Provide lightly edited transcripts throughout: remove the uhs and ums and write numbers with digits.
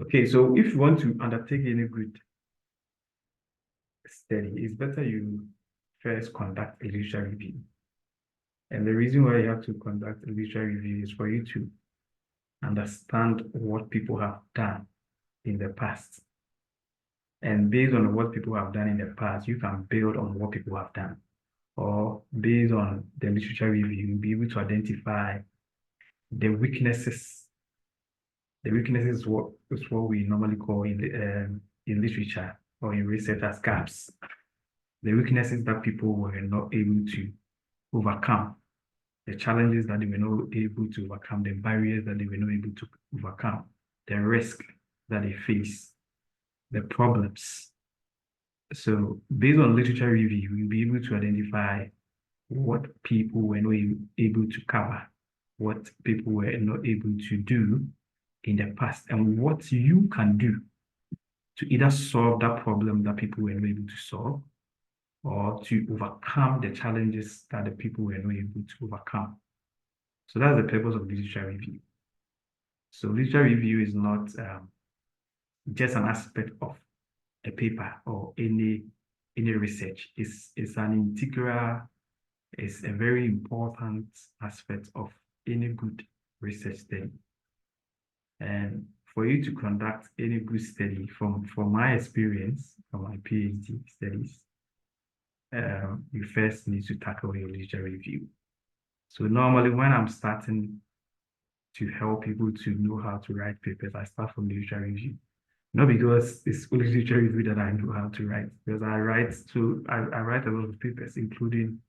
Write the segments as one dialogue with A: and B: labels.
A: Okay, so if you want to undertake any good study, it's better you first conduct a literature review. And the reason why you have to conduct a literature review is for you to understand what people have done in the past. And based on what people have done in the past, you can build on what people have done. Or based on the literature review, you'll be able to identify the weaknesses. The weaknesses is what we normally call in literature or in research as gaps. The weaknesses that people were not able to overcome, the challenges that they were not able to overcome, the barriers that they were not able to overcome, the risk that they face, the problems. So based on literature review, you'll be able to identify what people were not able to cover, what people were not able to do in the past, and what you can do to either solve that problem that people were not able to solve, or to overcome the challenges that the people were not able to overcome. So that's the purpose of literature review. So literature review is not just an aspect of a paper or any research. It's an integral, it's a very important aspect of any good research study. And for you to conduct any good study, from my experience, from my PhD studies, you first need to tackle your literature review. So normally when I'm starting to help people to know how to write papers, I start from literature review. Not because it's only literature review that I know how to write, because I write a lot of papers, including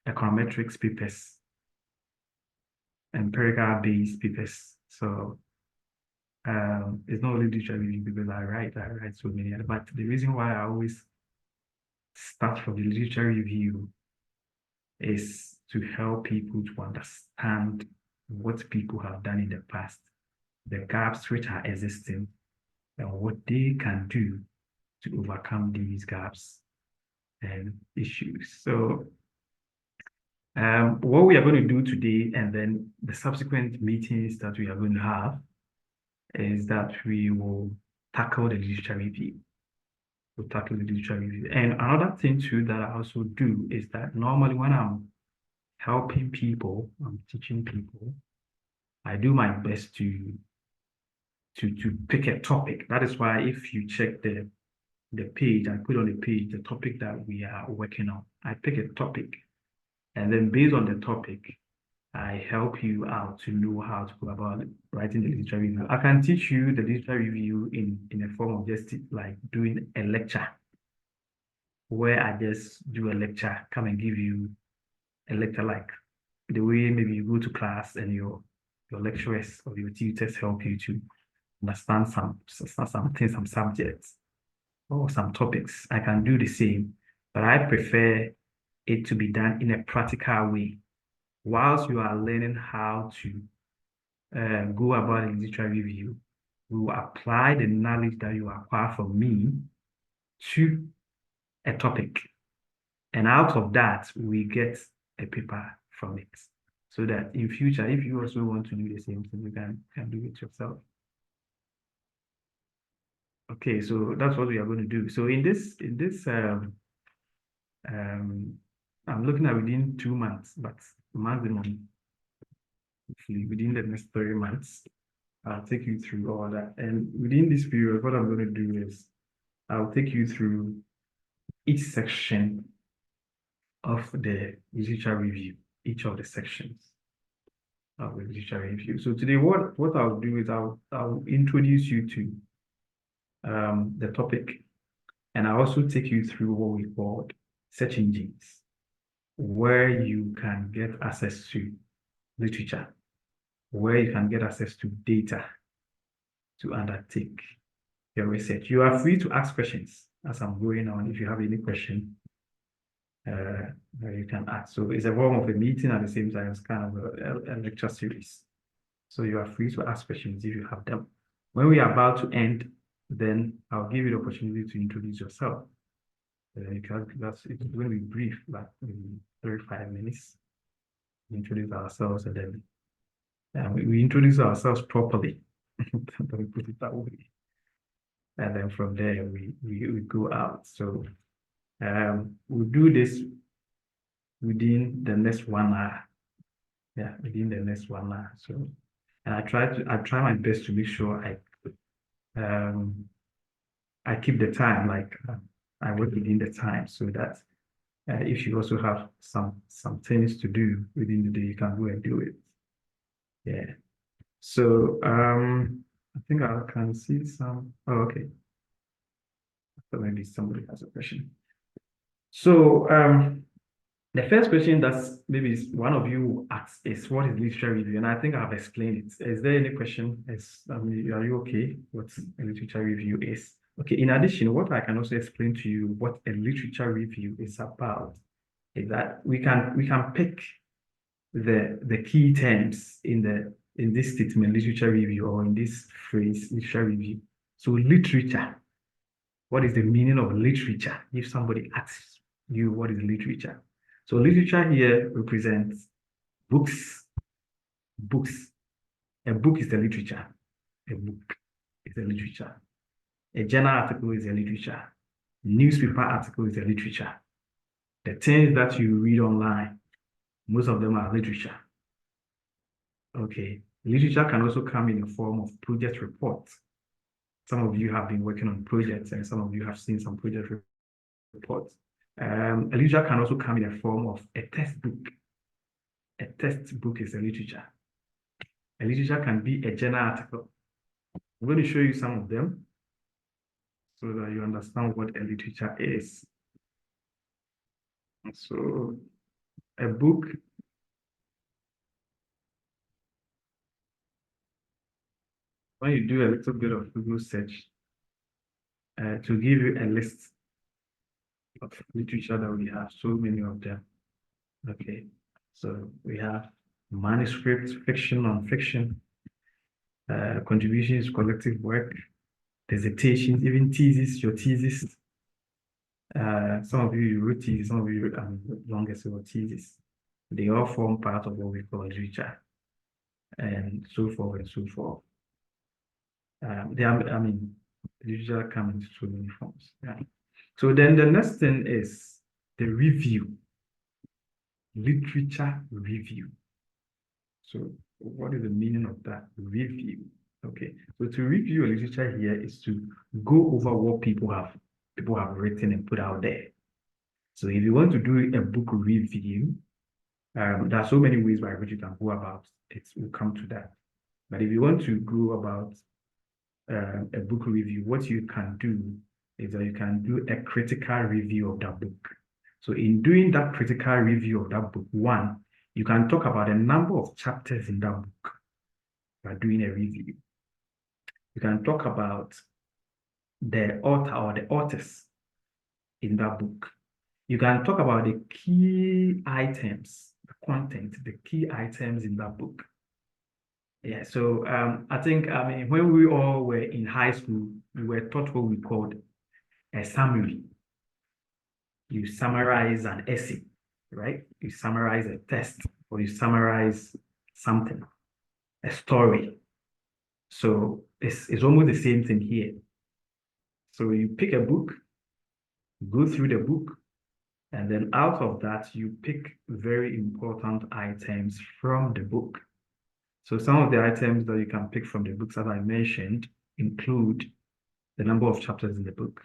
A: econometrics papers, empirical based papers. So it's not only literature review because I write so many other, but the reason why I always start from the literature review is to help people to understand what people have done in the past, the gaps which are existing, and what they can do to overcome these gaps and issues. So what we are going to do today, and then the subsequent meetings that we are going to have, is that we will tackle the literature review. We'll tackle the literature review. And another thing too that I also do is that normally when I'm helping people, I'm teaching people, I do my best to pick a topic. That is why if you check the page, I put on the page the topic that we are working on. I pick a topic, and then based on the topic, I help you out to know how to go about writing the literature review. I can teach you the literature review in a form of just like doing a lecture, where I just do a lecture, come and give you a lecture like the way maybe you go to class and your lecturers or your tutors help you to understand some things, some subjects or some topics. I can do the same, but I prefer it to be done in a practical way. Whilst you are learning how to go about a literature review, we will apply the knowledge that you acquire from me to a topic. And out of that, we get a paper from it. So that in future, if you also want to do the same thing, you can do it yourself. Okay, so that's what we are going to do. So in this, I'm looking at within 2 months, but maximum, hopefully within the next 3 months, I'll take you through all that. And within this period, what I'm going to do is I'll take you through each section of the literature review, each of the sections of the literature review. So today, what I'll do is I'll introduce you to the topic, and I'll also take you through what we call search engines, where you can get access to literature, where you can get access to data to undertake your research. You are free to ask questions as I'm going on. If you have any question, you can ask. So it's a form of a meeting at the same time as kind of a lecture series. So you are free to ask questions if you have them. When we are about to end, then I'll give you the opportunity to introduce yourself. Because it's going to be brief, like maybe 35 minutes. Introduce ourselves, and then We introduce ourselves properly. We put it that way. And then from there, we go out. So we'll do this within the next 1 hour. Yeah, within the next 1 hour. So, and I try my best to make sure I keep the time, like I work within the time, so that if you also have some things to do within the day, you can go and do it. Yeah. So I think I can see some. Oh, okay. So maybe somebody has a question. So the first question that maybe is one of you asks is, what is literature review? And I think I've explained it. Is there any question? Are you okay? What a literature review is? Okay, in addition, what I can also explain to you what a literature review is about is that we can pick the key terms in this statement, literature review, or in this phrase, literature review. So literature, what is the meaning of literature? If somebody asks you what is literature. So literature here represents books. Books. A book is the literature. A book is the literature. A journal article is a literature. Newspaper article is a literature. The things that you read online, most of them are literature. Okay. Literature can also come in the form of project reports. Some of you have been working on projects, and some of you have seen some project reports. A literature can also come in the form of a textbook. A textbook is a literature. A literature can be a journal article. I'm going to show you some of them so that you understand what a literature is. So a book, when you do a little bit of Google search to give you a list of literature that we have, so many of them. Okay, so we have manuscripts, fiction, non-fiction, contributions, collective work, dissertations, even thesis, your thesis. Some of you wrote thesis, some of you wrote longest or thesis. They all form part of what we call literature, and so forth and so forth. Literature comes in so many forms. Yeah. So then the next thing is the review. Literature review. So what is the meaning of that? Review. Okay. So to review a literature here is to go over what people have written and put out there. So if you want to do a book review, there are so many ways by which you can go about it. We'll come to that. But if you want to go about a book review, what you can do is that you can do a critical review of that book. So in doing that critical review of that book, one, you can talk about a number of chapters in that book by doing a review. You can talk about the author or the authors in that book. You can talk about the key items, the content, the key items in that book. Yeah, so I think, when we all were in high school, we were taught what we called a summary. You summarize an essay, right? You summarize a text, or you summarize something, a story. So it's almost the same thing here. So you pick a book, go through the book, and then out of that, you pick very important items from the book. So some of the items that you can pick from the books that I mentioned include the number of chapters in the book.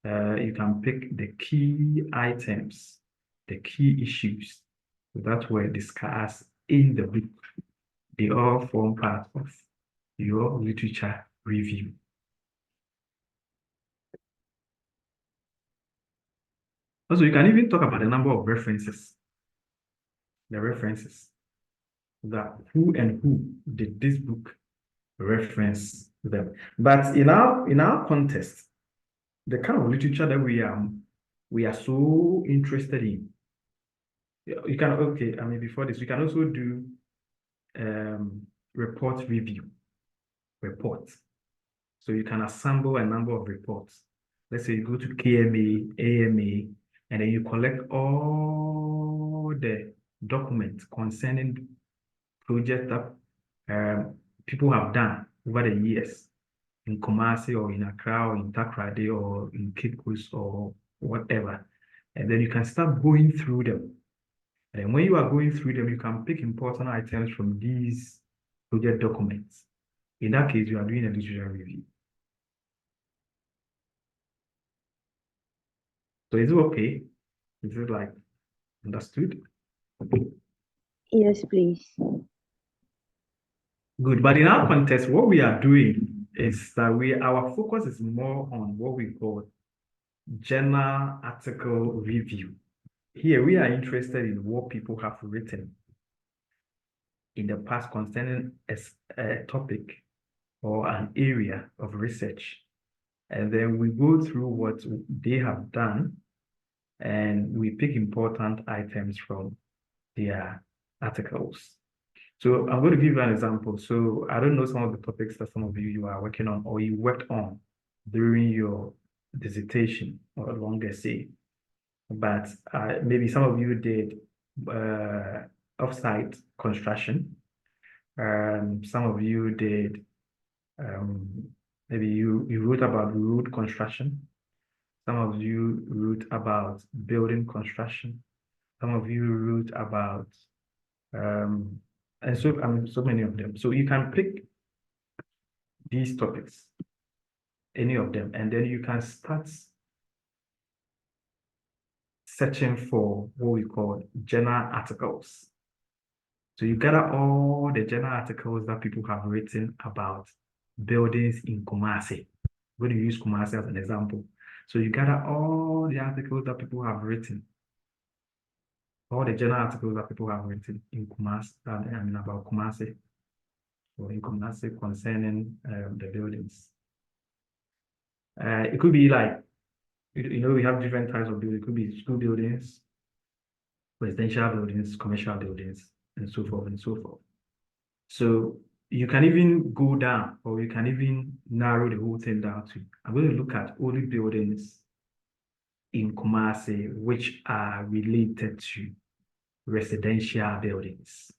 A: You can pick the key items, the key issues that were discussed in the book. They all form part of your literature review. Also, you can even talk about the number of references. The references. That who and who did this book reference them. But in our context, the kind of literature that we are so interested in, you can, okay, before this, we can also do report review. Reports. So you can assemble a number of reports. Let's say you go to KMA, AMA, and then you collect all the documents concerning projects that people have done over the years in Kumasi or in Accra or in Takrady or in Cape Coast or whatever. And then you can start going through them. And when you are going through them, you can pick important items from these project documents. In that case, you are doing a literature review. So is it okay? Is it like understood?
B: Yes, please.
A: Good. But in our context, what we are doing is that our focus is more on what we call journal article review. Here we are interested in what people have written in the past concerning a topic or an area of research. And then we go through what they have done and we pick important items from their articles. So I'm going to give you an example. So I don't know some of the topics that some of you are working on or you worked on during your dissertation or long essay, but maybe some of you did off-site construction. Some of you did maybe you wrote about road construction. Some of you wrote about building construction. Some of you wrote about and so many of them. So you can pick these topics, any of them, and then you can start searching for what we call journal articles. So you gather all the journal articles that people have written about buildings in Kumasi. I'm going to use Kumasi as an example. So you gather all the articles that people have written, all the journal articles that people have written in Kumasi, about Kumasi, or in Kumasi concerning the buildings. It could be like, we have different types of buildings. It could be school buildings, residential buildings, commercial buildings, and so forth and so forth. So you can even go down, or you can even narrow the whole thing down to, I'm going to look at only buildings in Kumasi which are related to residential buildings.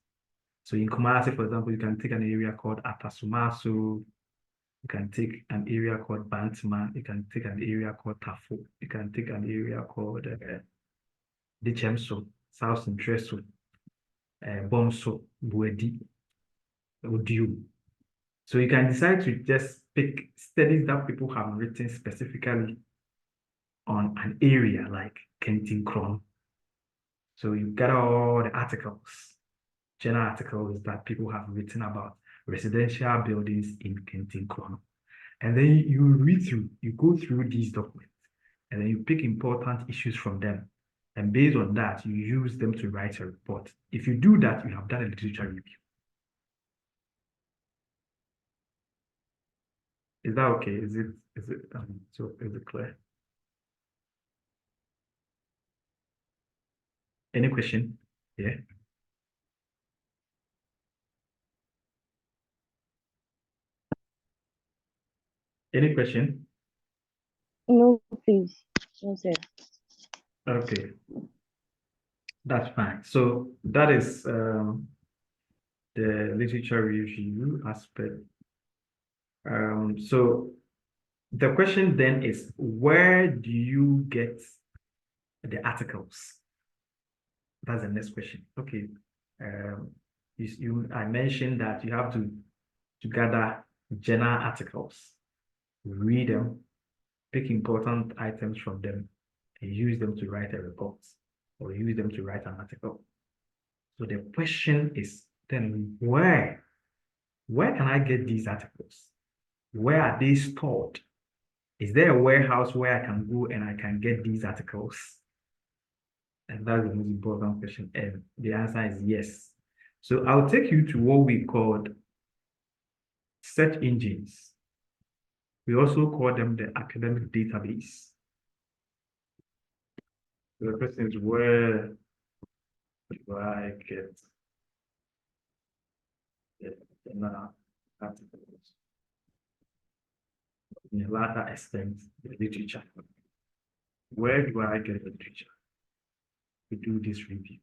A: So in Kumasi, for example, you can take an area called Atasumasu, you can take an area called Bantama, you can take an area called Tafo, you can take an area called Dichemso, South Intreso, Bomso, Buedi, Odiu. So you can decide to just pick studies that people have written specifically on an area like Kentin Kron. So you gather all the articles, journal articles that people have written about residential buildings in Kentin Kron. And then you read through, you go through these documents, and then you pick important issues from them. And based on that, you use them to write a report. If you do that, you have done a literature review. Is that okay? Is it clear? Any question? Yeah. Any question?
B: No, please. No, sir.
A: Okay. That's fine. So that is the literature review aspect. So the question then is, where do you get the articles? That's the next question. Okay. I mentioned that you have to gather journal articles, read them, pick important items from them, and use them to write a report or use them to write an article. So the question is then where can I get these articles? Where are they stored? Is there a warehouse where I can go and I can get these articles? And that's the most important question. And the answer is yes. So I'll take you to what we called search engines. We also call them the academic database. So the question is, where do I get the articles? In a larger extent, the literature. Where do I get the literature to do this review?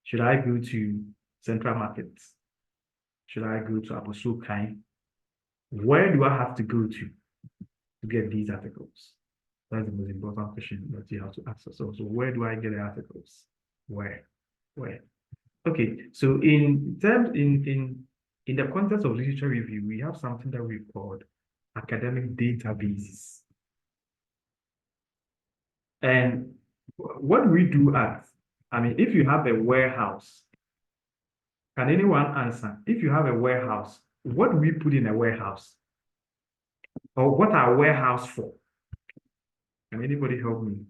A: Should I go to central markets? Should I go to Abosukai? Where do I have to go to get these articles? That's the most important question that you have to ask yourself. So where do I get the articles? Where? Okay, so in terms in the context of literature review, we have something that we call academic databases. And what we do if you have a warehouse, can anyone answer? If you have a warehouse, what do we put in a warehouse? Or what are warehouse for? Can anybody help me?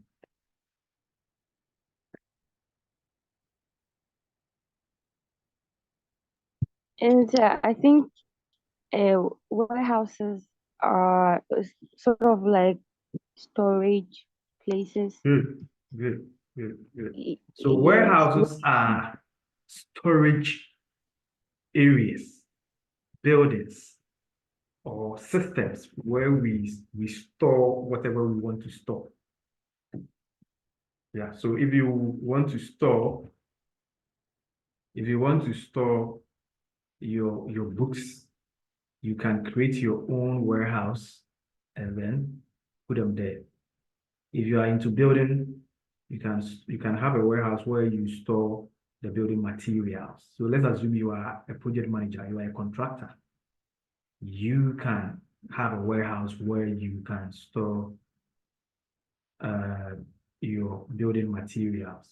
B: And I think warehouses are sort of like storage places.
A: Good. So
B: Yes.
A: warehouses are storage areas, buildings, or systems where we store whatever we want to store. Yeah, so if you want to store your books, you can create your own warehouse and then put them there. If you are into building, you can have a warehouse where you store the building materials. So let's assume you are a project manager, you are a contractor. You can have a warehouse where you can store your building materials.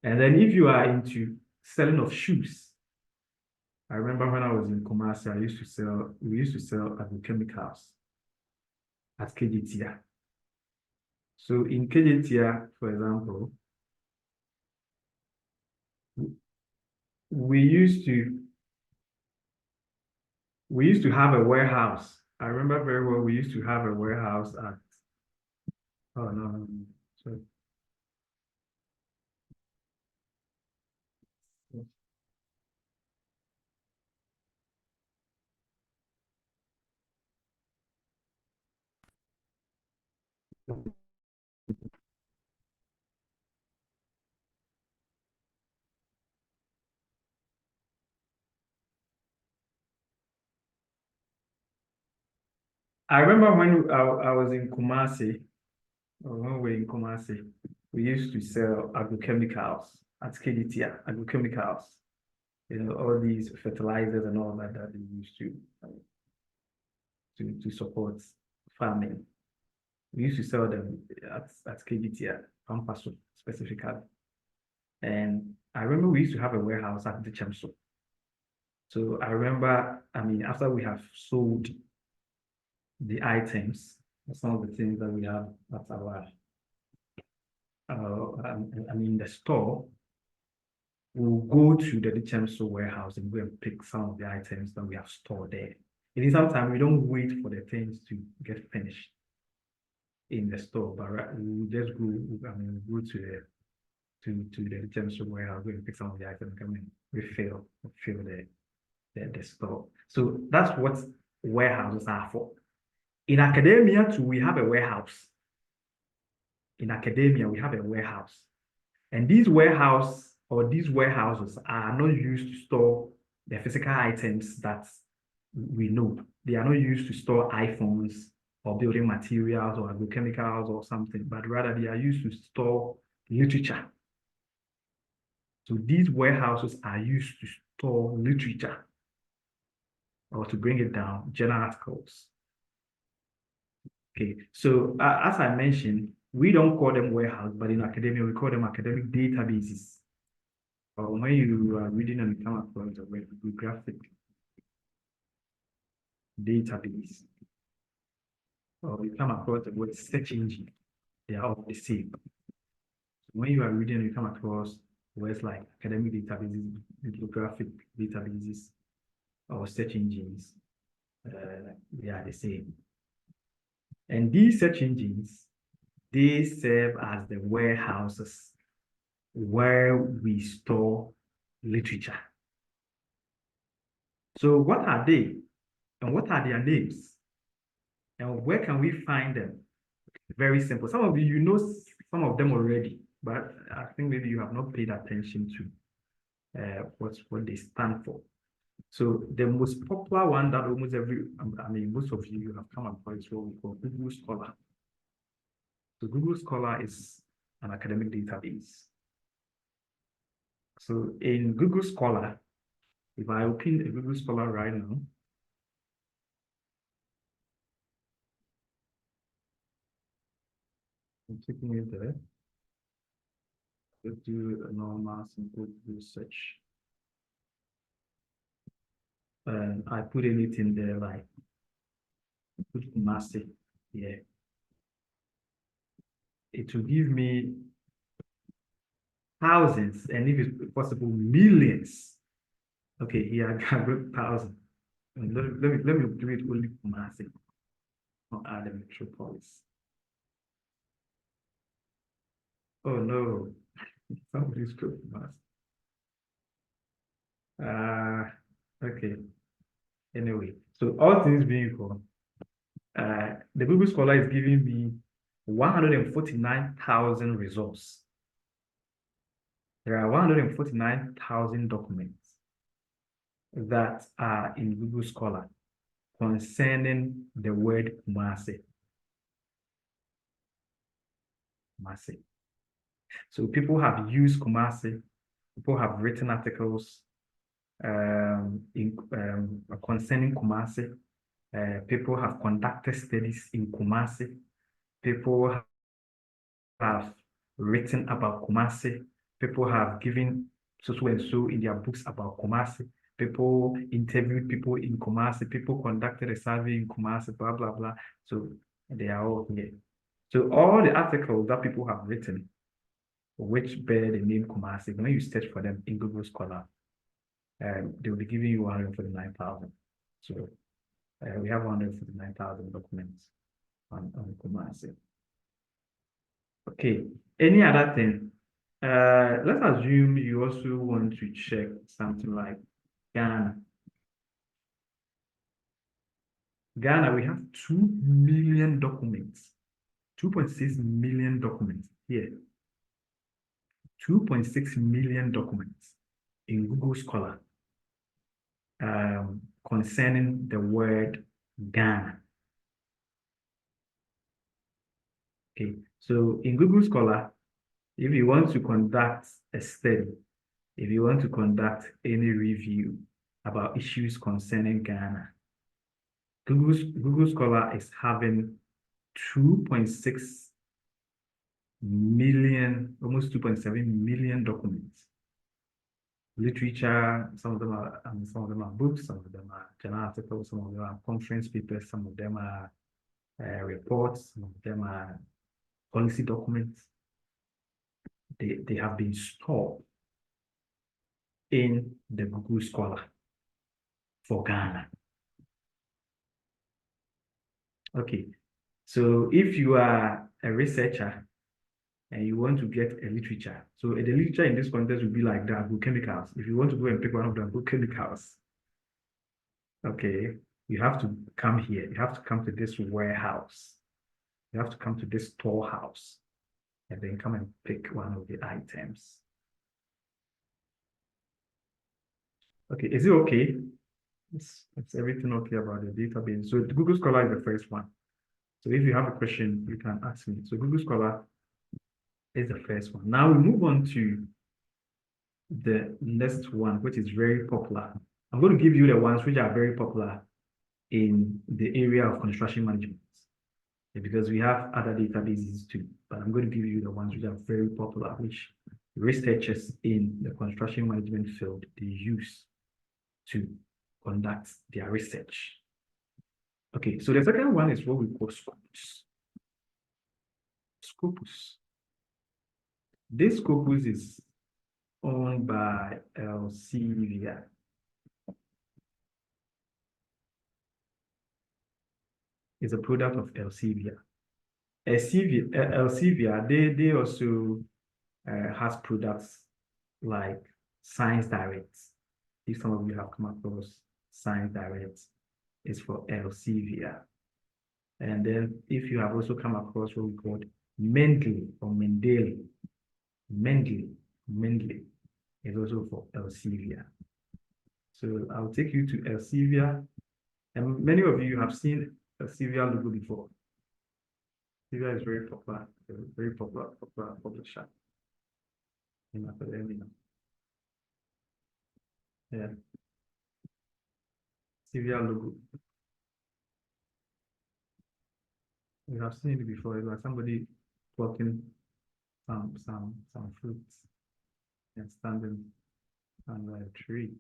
A: And then if you are into selling of shoes, I remember when I was in Kumasi, we used to sell agrochemicals at KGTR. So in KGTR, for example, we used to have a warehouse. I remember very well, we used to have a warehouse at, oh no, sorry. I remember when I was in Kumasi, or when we were in Kumasi, we used to sell agrochemicals at KDTR, agrochemicals, all these fertilizers and all that we used to support farming. We used to sell them at KDTR, Pampaso specifically. And I remember we used to have a warehouse at the Chamso. So I remember, after we have sold the items, some of the things that we have at our, the store, we'll go to the Chamso warehouse and go and pick some of the items that we have stored there. And sometimes we don't wait for the things to get finished in the store, but we just go, go to the Chamso warehouse, go and pick some of the items, come and refill the store. So that's what warehouses are for. In academia too, we have a warehouse. In academia, we have a warehouse. And these warehouses are not used to store the physical items that we know. They are not used to store iPhones or building materials or agrochemicals or something, but rather they are used to store literature. So these warehouses are used to store literature, or to bring it down, journal articles. Okay, so as I mentioned, we don't call them warehouse, but in academia, we call them academic databases. Or when you are reading and you come across the word bibliographic database, or you come across the word search engine, they are all the same. When you are reading and you come across words like academic databases, bibliographic databases, or search engines, they are the same. And these search engines, they serve as the warehouses where we store literature. So what are they? And what are their names? And where can we find them? Very simple. Some of you know some of them already, but I think maybe you have not paid attention to what they stand for. So the most popular one that almost most of you have come across is what we call Google Scholar. So Google Scholar is an academic database. So in Google Scholar, if I open a Google Scholar right now, I'm taking it there. Let's do a normal simple Google search. And I put anything there like put master here. It will give me thousands, and if it's possible, millions. Okay, here I got 1,000. Let me do it only for Kumasi, not add the metropolis. Oh no, somebody's close Kumasi. Okay. Anyway, so all things being equal, the Google Scholar is giving me 149,000 results. There are 149,000 documents that are in Google Scholar concerning the word Kumasi. Kumasi. So people have used Kumasi, people have written articles concerning Kumasi. People have conducted studies in Kumasi. People have written about Kumasi. People have given so and so in their books about Kumasi. People interviewed people in Kumasi. People conducted a survey in Kumasi, blah, blah, blah. So they are all here. So all the articles that people have written, which bear the name Kumasi, when you search for them in Google Scholar, they will be giving you 149,000. So we have 149,000 documents on Kumasi. Okay, any other thing? Let's assume you also want to check something like Ghana. Ghana, we have 2 million documents, 2.6 million documents here. 2.6 million documents in Google Scholar concerning the word Ghana. Okay, so in Google Scholar, if you want to conduct a study, if you want to conduct any review about issues concerning Ghana, Google Scholar is having 2.6 million, almost 2.7 million documents. Literature, some of them are books, some of them are journal articles, some of them are conference papers, some of them are reports, some of them are policy documents. They have been stored in the Google Scholar for Ghana. Okay, so if you are a researcher and you want to get a literature, so the literature in this context would be like the agrochemicals. If you want to go and pick one of the agrochemicals, okay, you have to come here. You have to come to this warehouse. You have to come to this storehouse and then come and pick one of the items. Okay, is it okay? It's everything okay about the database. So Google Scholar is the first one. So if you have a question, you can ask me. So Google Scholar is the first one. Now we move on to the next one, which is very popular. I'm going to give you the ones which are very popular in the area of construction management, because we have other databases too, but I'm going to give you the ones which are very popular, which researchers in the construction management field, they use to conduct their research. Okay, so the second one is what we call Scopus. Scopus. This Scopus is owned by Elsevier. It's a product of Elsevier. Elsevier, they also has products like Science Direct. If some of you have come across Science Direct, it's for Elsevier. And then if you have also come across what we call Mendeley or Mendeley, is also for Elsevier. So I'll take you to Elsevier, and many of you have seen Elsevier logo before. Elsevier is very popular publisher in academia. Yeah, Elsevier logo. We have seen it before. It's like somebody plucking some fruits and standing under a tree.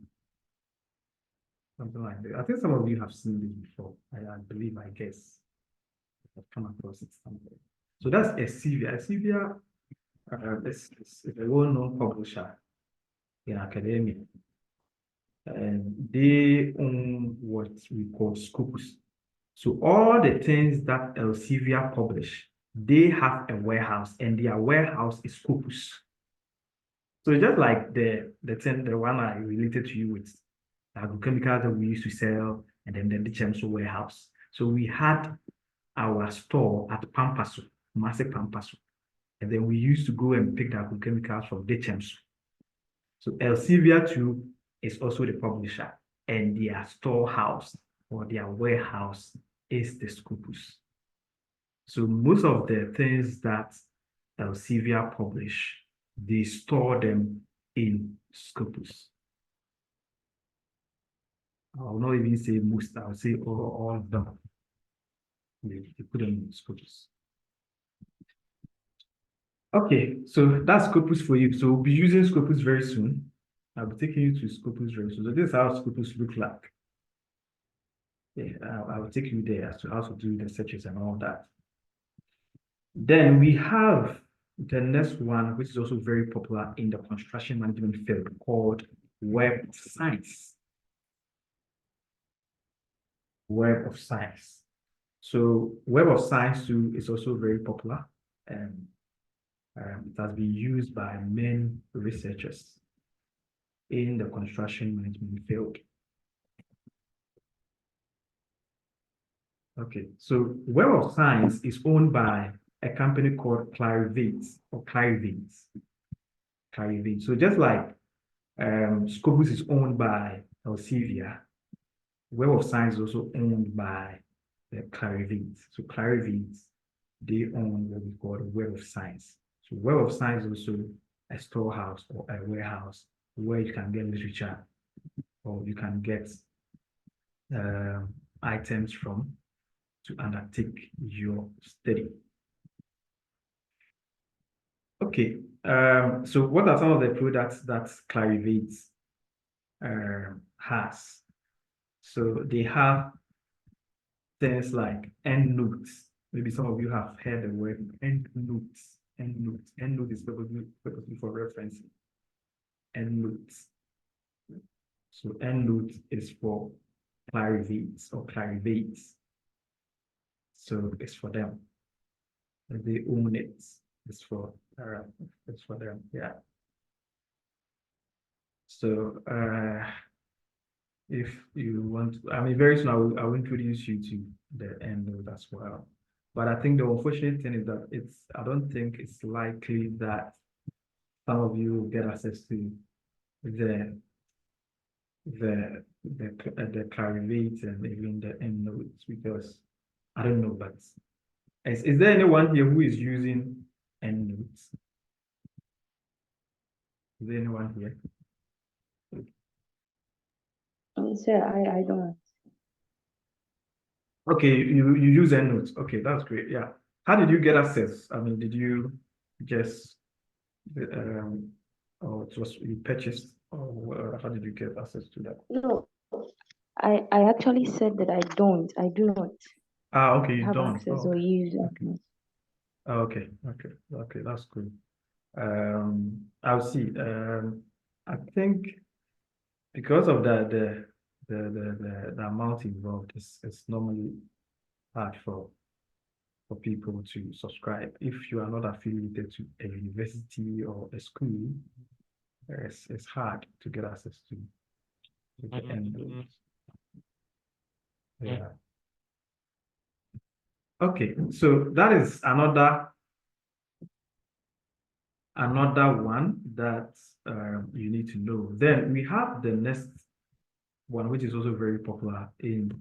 A: Something like that. I think some of you have seen this before. I believe, I guess. I've come across it somewhere. So that's Elsevier. Elsevier is a well-known publisher in academia. And they own what we call Scopus. So all the things that Elsevier publish, they have a warehouse, and their warehouse is Scopus. So just like the one I related to you with agrochemicals that we used to sell, and then the Chemso warehouse. So we had our store at Pampaso, Mase Pampaso, and then we used to go and pick the agrochemicals from the Chemso. So Elsevier too is also the publisher, and their storehouse or their warehouse is the Scopus. So most of the things that Elsevier publish, they store them in Scopus. I'll not even say most, I'll say all of them. They put them in Scopus. Okay, so that's Scopus for you. So we'll be using Scopus very soon. I'll be taking you to Scopus very soon. So this is how Scopus look like. Yeah, I will take you there as to how to do the searches and all that. Then we have the next one, which is also very popular in the construction management field, called Web of Science. Web of Science. So Web of Science too is also very popular, and it has been used by many researchers in the construction management field. Okay, so Web of Science is owned by a company called Clarivate or Clarivate. Clarivate. So just like Scopus is owned by Elsevier, Web of Science is also owned by the Clarivate. So Clarivate, they own what we call the Web of Science. So Web of Science is also a storehouse or a warehouse where you can get literature or you can get items from to undertake your study. Okay, so what are some of the products that Clarivate has? So they have things like endnotes. Maybe some of you have heard the word endnotes. Endnotes. Endnote is purposely for referencing. Endnotes. So endnote is for Clarivate or Clarivates. So it's for them. They own it. It's for them. Yeah. So if you want to, I mean, very soon I'll introduce you to the endnote as well. But I think the unfortunate thing is that I don't think it's likely that some of you will get access to the Clarivate and even the endnotes, because I don't know, but is there anyone here who is using endnotes? Is there anyone here?
B: Sir, I don't.
A: Okay, you use endnotes. Okay, that's great. Yeah. How did you get access? I mean, did you just or it was you purchased, or how did you get access to that?
B: No, I actually said that I don't. I do not
A: Okay, you
B: have
A: don't.
B: access
A: Oh,
B: or use
A: okay.
B: it.
A: Okay, that's good. I'll see. I think because of the amount involved, it's normally hard for people to subscribe. If you are not affiliated to a university or a school, it's hard to get access to the endnote. Yeah. Okay, so that is another another one that you need to know. Then we have the next one, which is also very popular in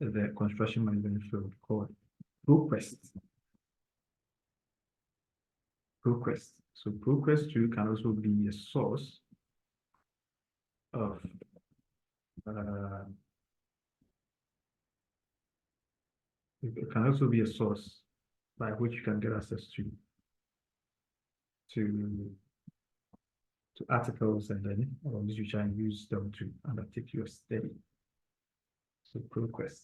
A: the construction management field, called ProQuest. ProQuest. So ProQuest too can also be a source of it can also be a source by which you can get access to articles, and then you can use them to undertake your study. So ProQuest.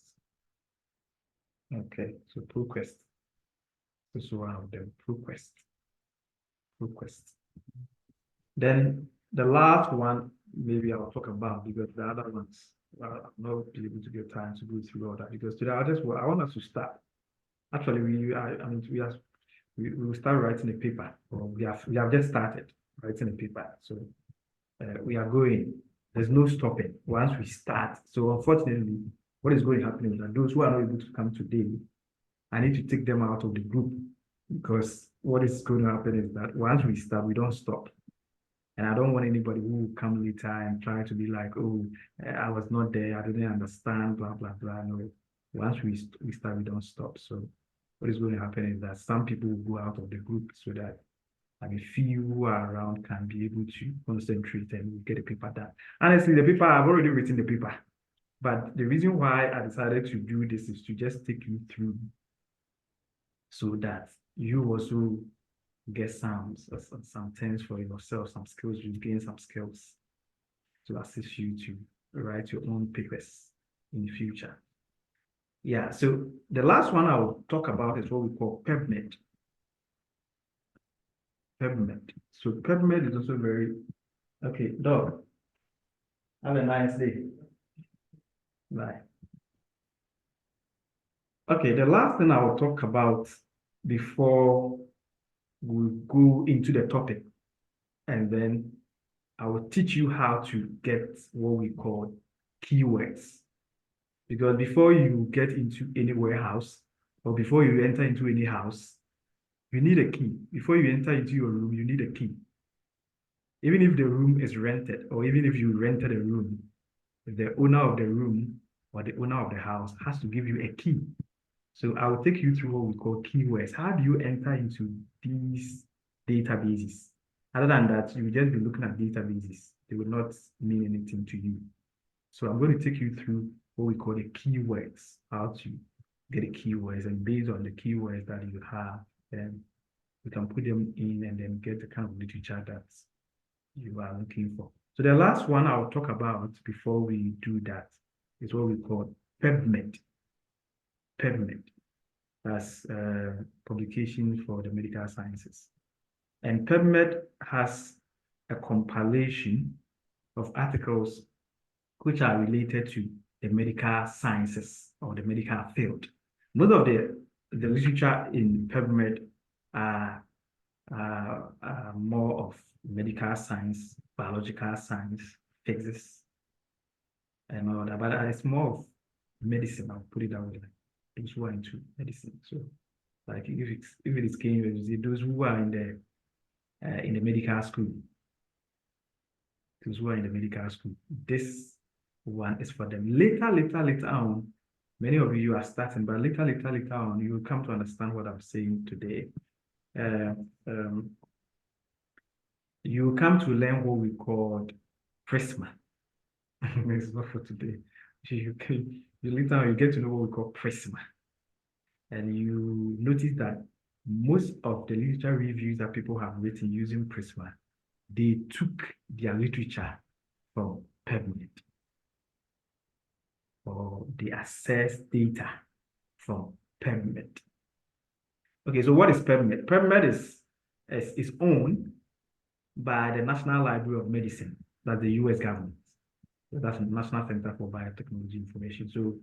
A: Okay, so ProQuest. This is one of them. ProQuest. ProQuest. Then the last one, maybe I'll talk about, because the other ones, I'll not be able to get time to go through all that, because today I want us to start. Actually, we will start writing a paper, or we have just started writing a paper. So we are going. There's no stopping once we start. So unfortunately, what is going to happen is that those who are not able to come today, I need to take them out of the group, because what is going to happen is that once we start, we don't stop. And I don't want anybody who will come later and try to be like, oh, I was not there, I didn't understand, blah, blah, blah. No, once we start, we don't stop. So what is going to happen is that some people will go out of the group, so that few who are around can be able to concentrate and get the paper done. Honestly, the paper, I've already written the paper. But the reason why I decided to do this is to just take you through, so that you also get some things for yourself, some skills, you gain some skills to assist you to write your own papers in the future. Yeah, so the last one I will talk about is what we call PubMed. PubMed. So PubMed is also very, okay, dog, have a nice day. Bye. Okay, the last thing I will talk about before we go into the topic, and then I will teach you how to get what we call keywords. Because before you get into any warehouse, or before you enter into any house, you need a key. Before you enter into your room, you need a key. Even if the room is rented, or even if you rented a room, the owner of the room or the owner of the house has to give you a key. So I will take you through what we call keywords. How do you enter into these databases? Other than that, you will just be looking at databases. They will not mean anything to you. So I'm going to take you through what we call the keywords, how to get the keywords, and based on the keywords that you have, then you can put them in and then get the kind of literature that you are looking for. So the last one I'll talk about before we do that is what we call PubMed. PubMed, as publications for the medical sciences. And PubMed has a compilation of articles which are related to the medical sciences or the medical field. Most of the literature in PubMed are more of medical science, biological science, physics, and all that. But it's more of medicine, I'll put it that way. Those who are into medicine. So, like if it is Cambridge, those who are in the medical school, those who are in the medical school, this one is for them. Later on, many of you are starting, but later on, you will come to understand what I'm saying today. You will come to learn what we call Prisma. It's not for today. Later on, you get to know what we call Prisma. And you notice that most of the literature reviews that people have written using Prisma, they took their literature from PubMed, or they assessed data from PubMed. Okay, so what is PubMed? PubMed is owned by the National Library of Medicine, that's the US government. That's the National Center for Biotechnology Information. So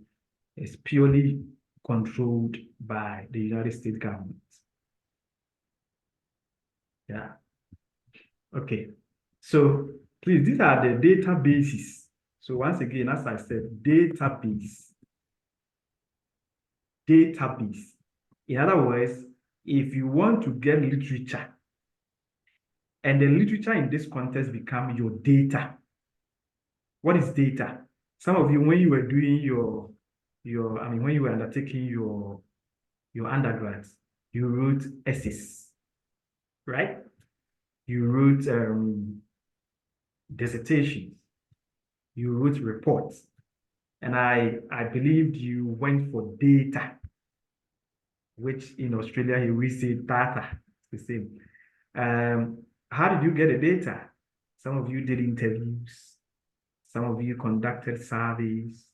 A: it's purely controlled by the United States government. Yeah. Okay. So please, these are the databases. So once again, as I said, database. Database. In other words, if you want to get literature, And the literature in this context become your data. What is data? Some of you, when you were doing when you were undertaking your undergrads, you wrote essays, right? You wrote dissertations, you wrote reports, and I believed you went for data, which in Australia we say data. It's the same. How did you get the data? Some of you did interviews, some of you conducted surveys,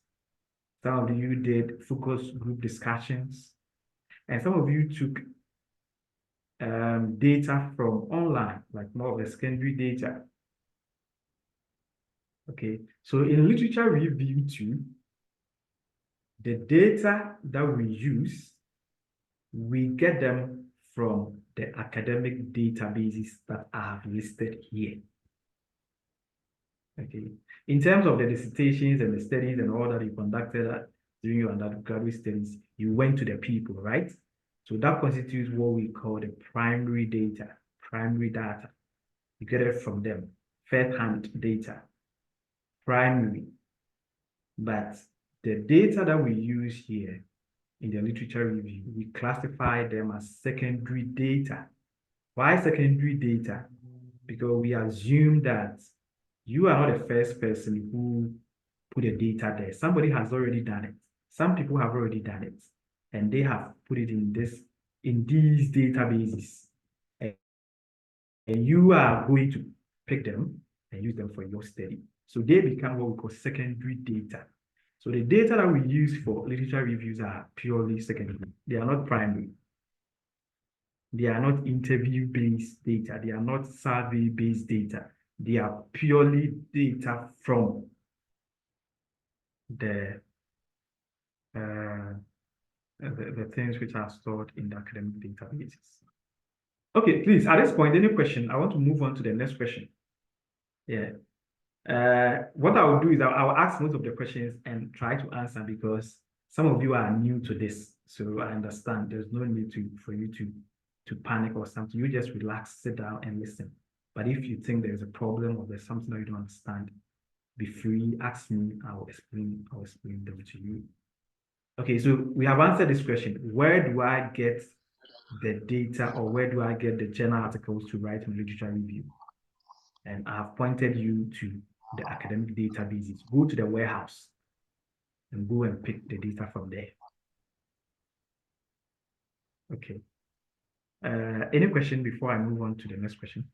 A: some of you did focus group discussions, and some of you took data from online, like more of the secondary data. Okay, so in literature review too, the data that we use, we get them from the academic databases that I have listed here. Okay, in terms of the dissertations and the studies and all that you conducted during your undergraduate studies, you went to the people, right? So that constitutes what we call the primary data, primary data. You get it from them, first-hand data, primary. But the data that we use here in the literature review, we classify them as secondary data. Why secondary data? Because we assume that you are not the first person who put the data there. Somebody has already done it. Some people have already done it, and they have put it in these databases. And you are going to pick them and use them for your study. So they become what we call secondary data. So the data that we use for literature reviews are purely secondary. They are not primary. They are not interview-based data. They are not survey-based data. They are purely data from the things which are stored in the academic databases. Okay, please, at this point, any question? I want to move on to the next question. Yeah. What I will do is I will ask most of the questions and try to answer, because some of you are new to this. So I understand there's no need for you to panic or something. You just relax, sit down and listen. But if you think there's a problem or there's something that you don't understand, be free, ask me, I'll explain them to you. Okay, so we have answered this question. Where do I get the data, or where do I get the journal articles to write in literature review? And I have pointed you to the academic databases. Go to the warehouse and go and pick the data from there. Okay. Any question before I move on to the next question?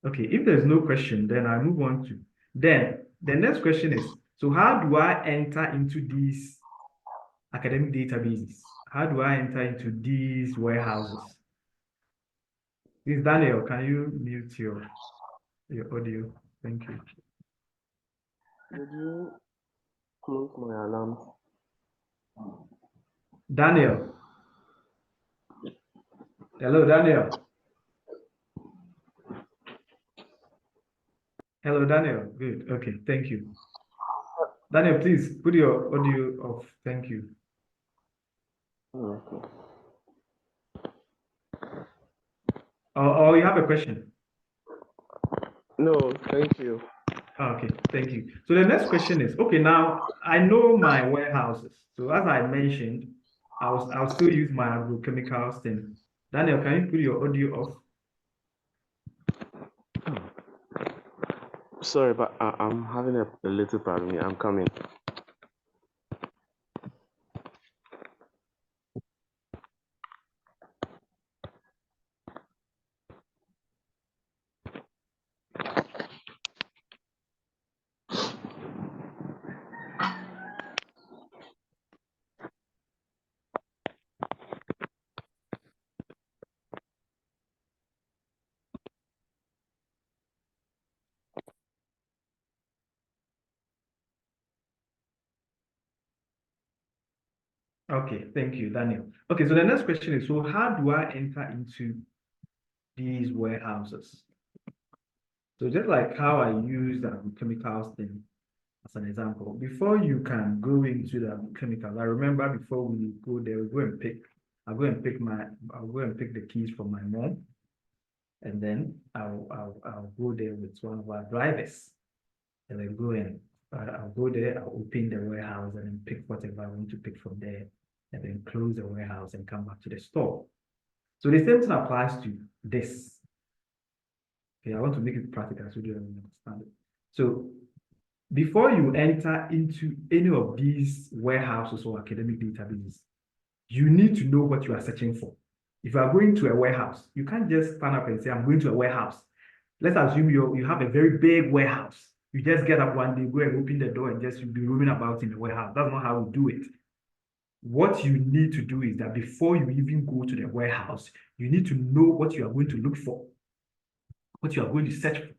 A: Okay, if there's no question, then I move on to, then the next question is, so how do I enter into these academic databases? How do I enter into these warehouses? Please, Daniel, can you mute your audio? Thank you.
C: Did you close my alarm?
A: Daniel. Hello, Daniel. Hello, Daniel. Good. Okay, thank you. Daniel, please put your audio off. Thank you.
C: Okay.
A: Or you have a question?
C: No, thank you.
A: Okay, thank you. So the next question is, okay, now I know my warehouses. So as I mentioned, I'll still use my agrochemicals thing. Daniel, can you put your audio off?
C: Sorry, but I'm having a little problem here. I'm coming.
A: Okay, thank you, Daniel. Okay, so the next question is, so how do I enter into these warehouses? So just like how I used the chemicals thing as an example, before you can go into the chemicals, I remember before we go there, we go and pick I'll go and pick the keys from my mom, and then I'll go there with one of our drivers, and then I'll go there, I'll open the warehouse and then pick whatever I want to pick from there, and then close the warehouse and come back to the store. So the same thing applies to this. Okay, I want to make it practical so you understand it. So before you enter into any of these warehouses or academic databases, you need to know what you are searching for. If you are going to a warehouse, you can't just stand up and say, I'm going to a warehouse. Let's assume you have a very big warehouse. You just get up one day, go and open the door and just be roaming about in the warehouse. That's not how we do it. What you need to do is that before you even go to the warehouse, you need to know what you are going to look for, what you are going to search for.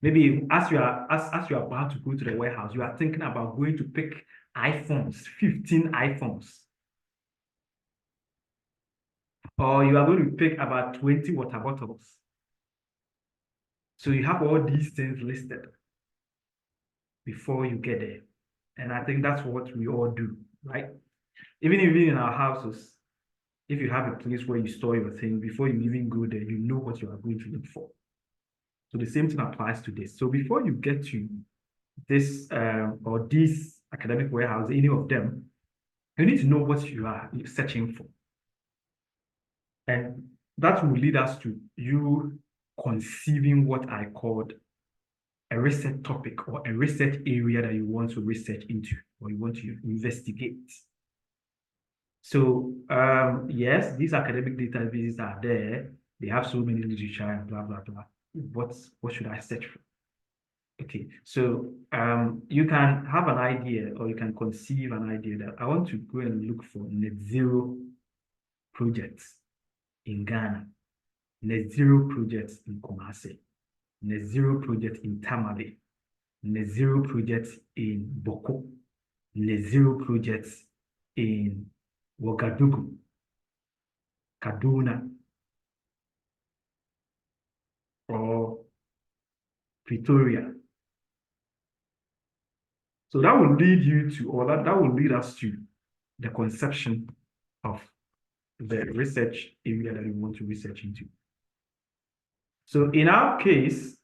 A: Maybe as you are about to go to the warehouse, you are thinking about going to pick iPhones, 15 iPhones. Or you are going to pick about 20 water bottles. So you have all these things listed before you get there. And I think that's what we all do, right? Even in our houses, if you have a place where you store your things, before you even go there, you know what you are going to look for. So the same thing applies to this. So before you get to this or this academic warehouse, any of them, you need to know what you are searching for. And that will lead us to you conceiving what I called a research topic or a research area that you want to research into or you want to investigate. So yes, these academic databases are there. They have so many literature and blah, blah, blah. What should I search for? Okay, so you can have an idea or you can conceive an idea that I want to go and look for net zero projects in Ghana, net zero projects in Kumasi, net zero project in Tamale, net zero projects in Boko, net zero projects in Ouagadougou, Kaduna, or Pretoria. So that will lead you to, or that will lead us to the conception of the research area that we want to research into. So in our case,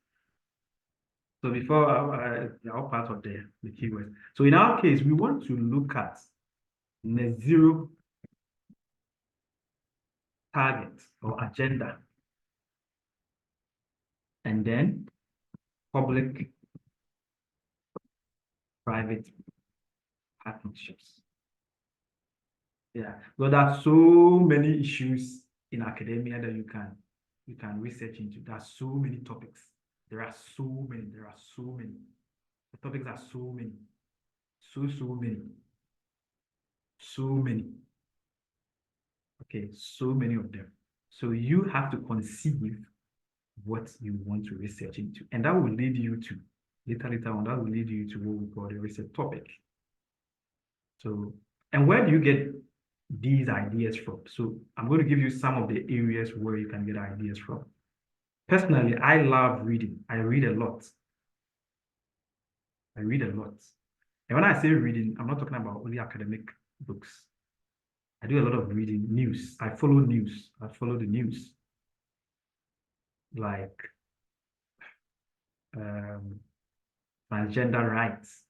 A: so before our part of the keywords. So in our case, we want to look at net zero target or agenda, and then public private partnerships. Yeah, well, there are so many issues in academia that you can research into. There are so many topics. There are so many. The topics are so many. So many. Okay, so many of them. So you have to conceive what you want to research into. And that will lead you to, later on, that will lead you to what we call the research topic. So, and where do you get these ideas from? So I'm going to give you some of the areas where you can get ideas from. Personally, I love reading. I read a lot. And when I say reading, I'm not talking about only academic books. I do a lot of reading, news. I follow news. I follow the news. Like transgender rights,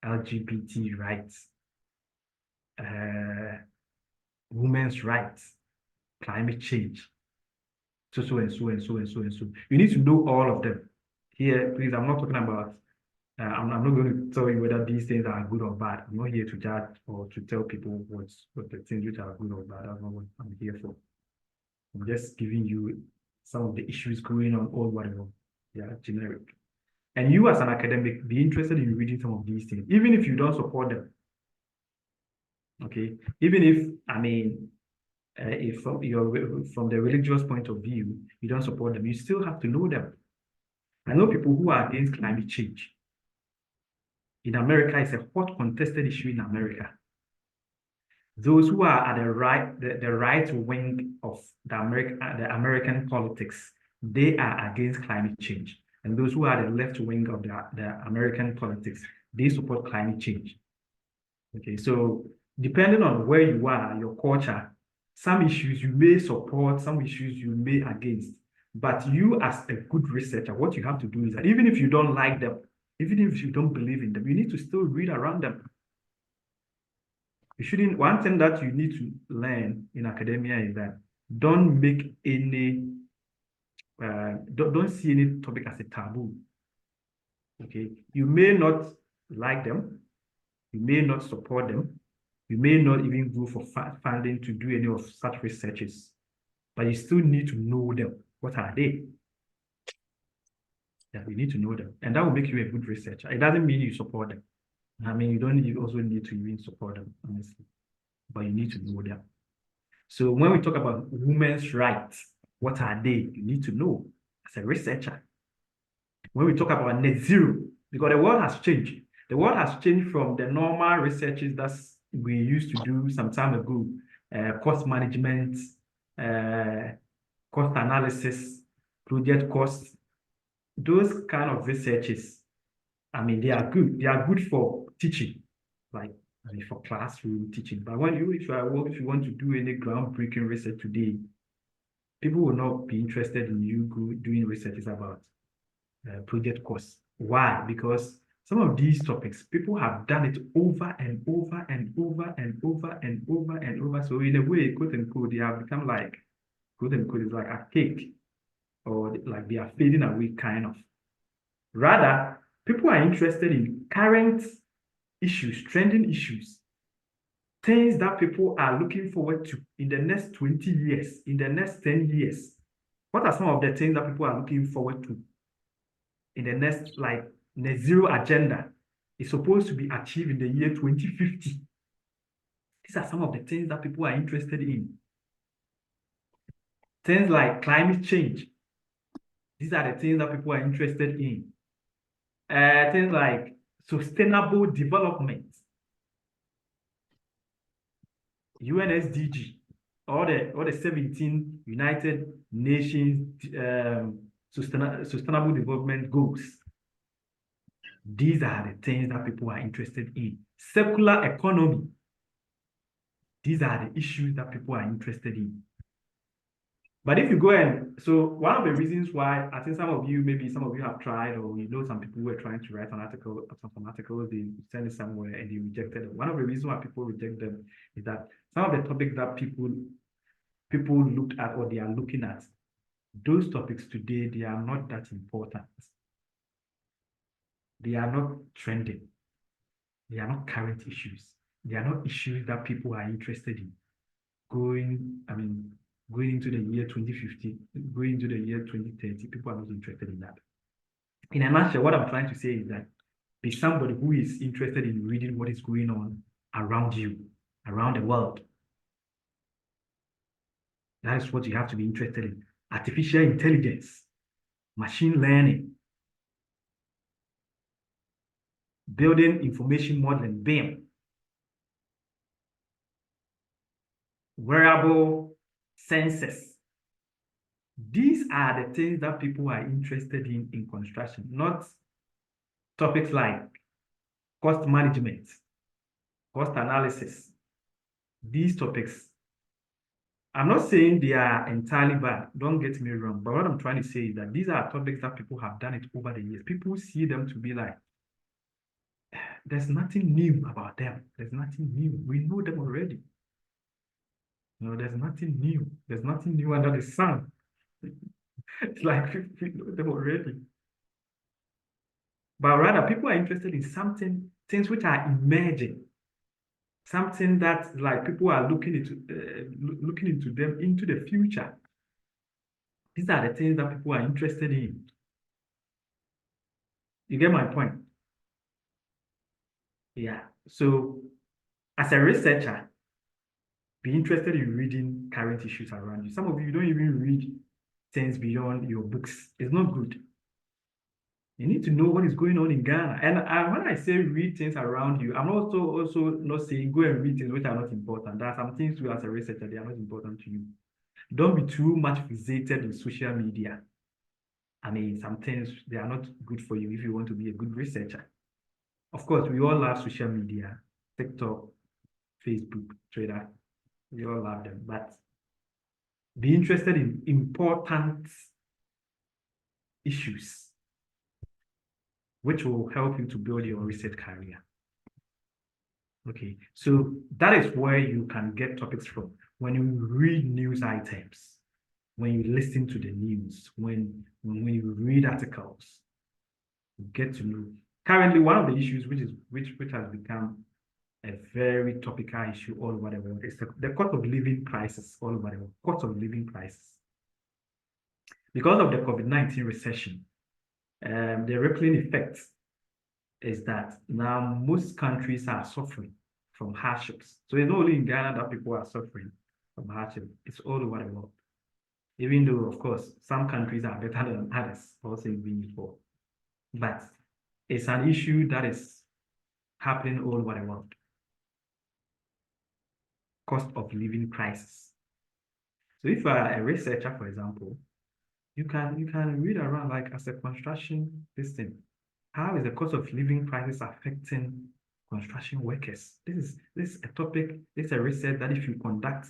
A: LGBT rights, women's rights, climate change, so and so. You need to know all of them. Here, please, I'm not talking about, I'm not going to tell you whether these things are good or bad. I'm not here to judge or to tell people what the things which are good or bad. That's not what I'm here for. I'm just giving you some of the issues going on or whatever. Yeah, generic. And you as an academic, be interested in reading some of these things, even if you don't support them. Okay, even if, I mean, if from the religious point of view, you don't support them, you still have to know them. I know people who are against climate change. In America, it's a hot contested issue in America. Those who are at the right wing of the American politics, they are against climate change. And those who are the left wing of the American politics, they support climate change. Okay, so depending on where you are, your culture, some issues you may support, some issues you may against. But you, as a good researcher, what you have to do is that even if you don't like them, even if you don't believe in them, you need to still read around them. You shouldn't, one thing that you need to learn in academia is that don't make any, don't see any topic as a taboo. Okay, you may not like them, you may not support them, you may not even go for funding to do any of such researches, but you still need to know them. What are they? Yeah, you need to know them, and that will make you a good researcher. It doesn't mean you support them. I mean, you also need to even support them, honestly, but you need to know them. So when we talk about women's rights, what are they? You need to know as a researcher. When we talk about net zero, because the world has changed. The world has changed from the normal researches that we used to do some time ago, cost management, cost analysis, project costs. Those kind of researches, I mean, they are good. They are good for teaching, like I mean, for classroom teaching. But when if you want to do any groundbreaking research today, people will not be interested in you doing researches about project costs. Why? Because some of these topics, people have done it over and over and over and over and over and over. So in a way, quote unquote, they have become like, quote unquote, is like a cake, or like they are fading away, kind of. Rather, people are interested in current issues, trending issues, things that people are looking forward to in the next 20 years, in the next 10 years. What are some of the things that people are looking forward to in the next, like, net zero agenda is supposed to be achieved in the year 2050? These are some of the things that people are interested in. Things like climate change. These are the things that people are interested in. Things like sustainable development, UNSDG, all the 17 United Nations sustainable development goals. These are the things that people are interested in. Circular economy. These are the issues that people are interested in. But if you go so one of the reasons why I think some of you have tried, or you know some people who were trying to write an article, some articles, they send it somewhere and they rejected it. One of the reasons why people reject them is that some of the topics that people looked at or they are looking at, those topics today, they are not that important. They are not trending. They are not current issues. They are not issues that people are interested in. Going into the year 2050, going into the year 2030, people are not interested in that. In a nutshell, what I'm trying to say is that be somebody who is interested in reading what is going on around you, around the world. That is what you have to be interested in. Artificial intelligence, machine learning, building information modeling, BIM, wearable sensors. These are the things that people are interested in construction, not topics like cost management, cost analysis. These topics, I'm not saying they are entirely bad, don't get me wrong, but what I'm trying to say is that these are topics that people have done it over the years. People see them to be like, there's nothing new about them. There's nothing new. We know them already. No, there's nothing new. There's nothing new under the sun. It's like we know them already. But rather, people are interested in things which are emerging, something that like people are looking into them into the future. These are the things that people are interested in. You get my point? Yeah. So as a researcher, be interested in reading current issues around you. Some of you don't even read things beyond your books. It's not good. You need to know what is going on in Ghana. And when I say read things around you, I'm also not saying go and read things which are not important. There are some things you as a researcher, they are not important to you. Don't be too much fixated in social media. I mean, some things, they are not good for you if you want to be a good researcher. Of course, we all love social media, TikTok, Facebook, Twitter. We all love them, but be interested in important issues which will help you to build your research career. Okay, so that is where you can get topics from. When you read news items, when you listen to the news, when you read articles, you get to know. Currently, one of the issues which has become a very topical issue all over the world is the cost of living crisis all over the world. Cost of living crisis. Because of the COVID-19 recession, the rippling effect is that now most countries are suffering from hardships. So it's not only in Ghana that people are suffering from hardship, it's all over the world. Even though, of course, some countries are better than others, also been before. But it's an issue that is happening all over the world. Cost of living crisis. So if you are a researcher, for example, you can read around like as a construction system. How is the cost of living crisis affecting construction workers? This is a topic, this is a research that if you conduct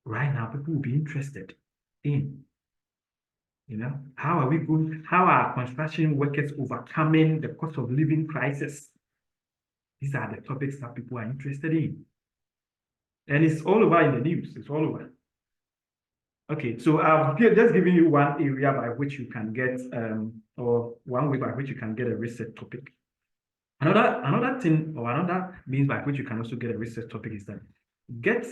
A: right now, people will be interested in. You know, how are construction workers overcoming the cost of living crisis? These are the topics that people are interested in. And it's all over in the news, it's all over. Okay, so I've just given you one area by which you can get, or one way by which you can get a research topic. Another thing, or another means by which you can also get a research topic is that get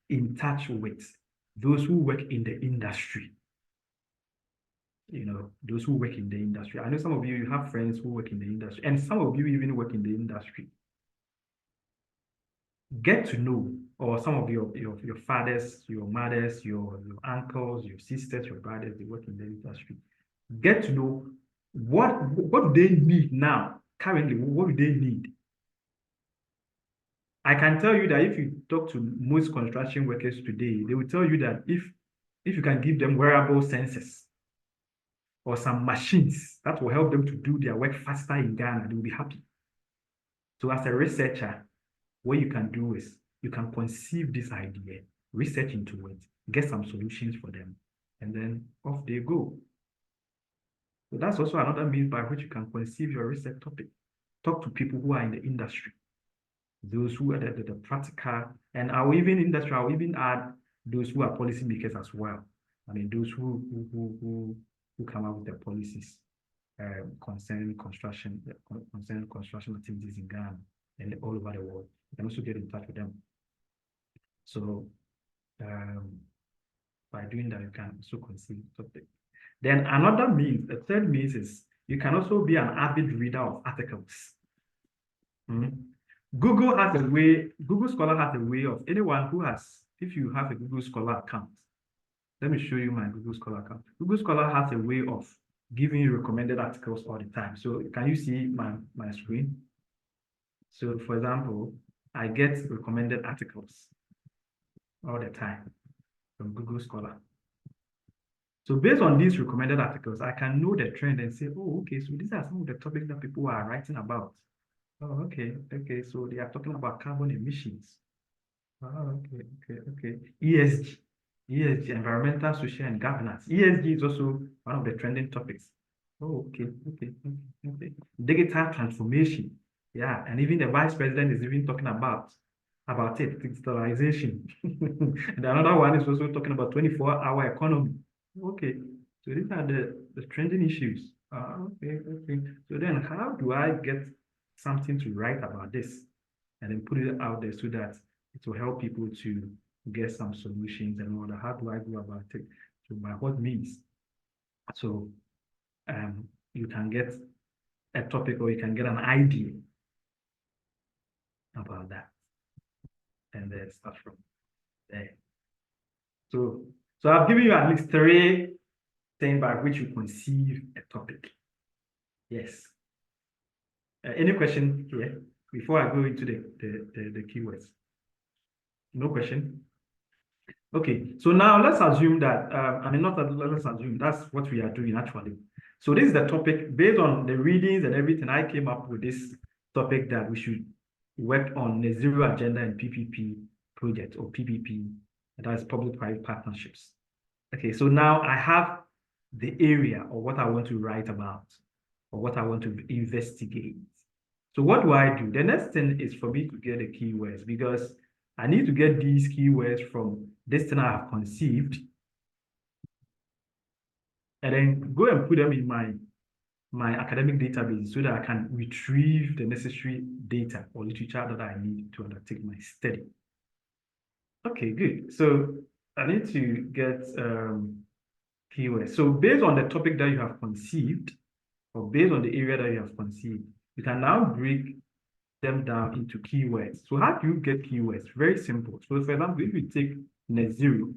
A: in touch with those who work in the industry. You know, those who work in the industry. I know some of you have friends who work in the industry, and some of you even work in the industry. Get to know, or some of your fathers, your mothers, your uncles, your sisters, your brothers, they work in the industry. Get to know what do they need now, currently, what do they need? I can tell you that if you talk to most construction workers today, they will tell you that if you can give them wearable sensors or some machines that will help them to do their work faster in Ghana, they will be happy. So as a researcher, what you can do is you can conceive this idea, research into it, get some solutions for them, and then off they go. So that's also another means by which you can conceive your research topic. Talk to people who are in the industry, those who are the practical, and I'll even add those who are policymakers as well. I mean, those who come up with the policies concerning construction activities in Ghana and all over the world. You can also get in touch with them. So by doing that, you can also conceive topic. Then another means, the third means is you can also be an avid reader of articles. Google Scholar has a way of anyone who has, if you have a Google Scholar account, let me show you my Google Scholar account. Google Scholar has a way of giving you recommended articles all the time. So can you see my screen? So for example, I get recommended articles all the time from Google Scholar. So based on these recommended articles, I can know the trend and say, oh, okay, so these are some of the topics that people are writing about. Oh, okay, so they are talking about carbon emissions. Oh, okay. ESG, environmental, social, and governance. ESG is also one of the trending topics. Oh, okay. Digital transformation. Yeah, and even the vice president is even talking about it, digitalization. And another one is also talking about 24-hour economy. Okay, so these are the trending issues. Okay. So then how do I get something to write about this and then put it out there so that it will help people to get some solutions and all that? How do I go about it? So by what means? So you can get a topic or you can get an idea about that. And then start from there. So I've given you at least 3 things by which you conceive a topic. Yes. Any question here before I go into the keywords? No question? Okay, so now let's assume that, let's assume that's what we are doing actually. So this is the topic. Based on the readings and everything, I came up with this topic that we should worked on the zero agenda and PPP project, or PPP, that is public-private partnerships. Okay, so now I have the area or what I want to write about or what I want to investigate. So what do I do? The next thing is for me to get the keywords, because I need to get these keywords from this thing I have conceived, and then go and put them in my academic database so that I can retrieve the necessary data or literature that I need to undertake my study. Okay, good. So I need to get keywords. So based on the topic that you have conceived, or based on the area that you have conceived, you can now break them down into keywords. So how do you get keywords? Very simple. So for example, if you take net zero,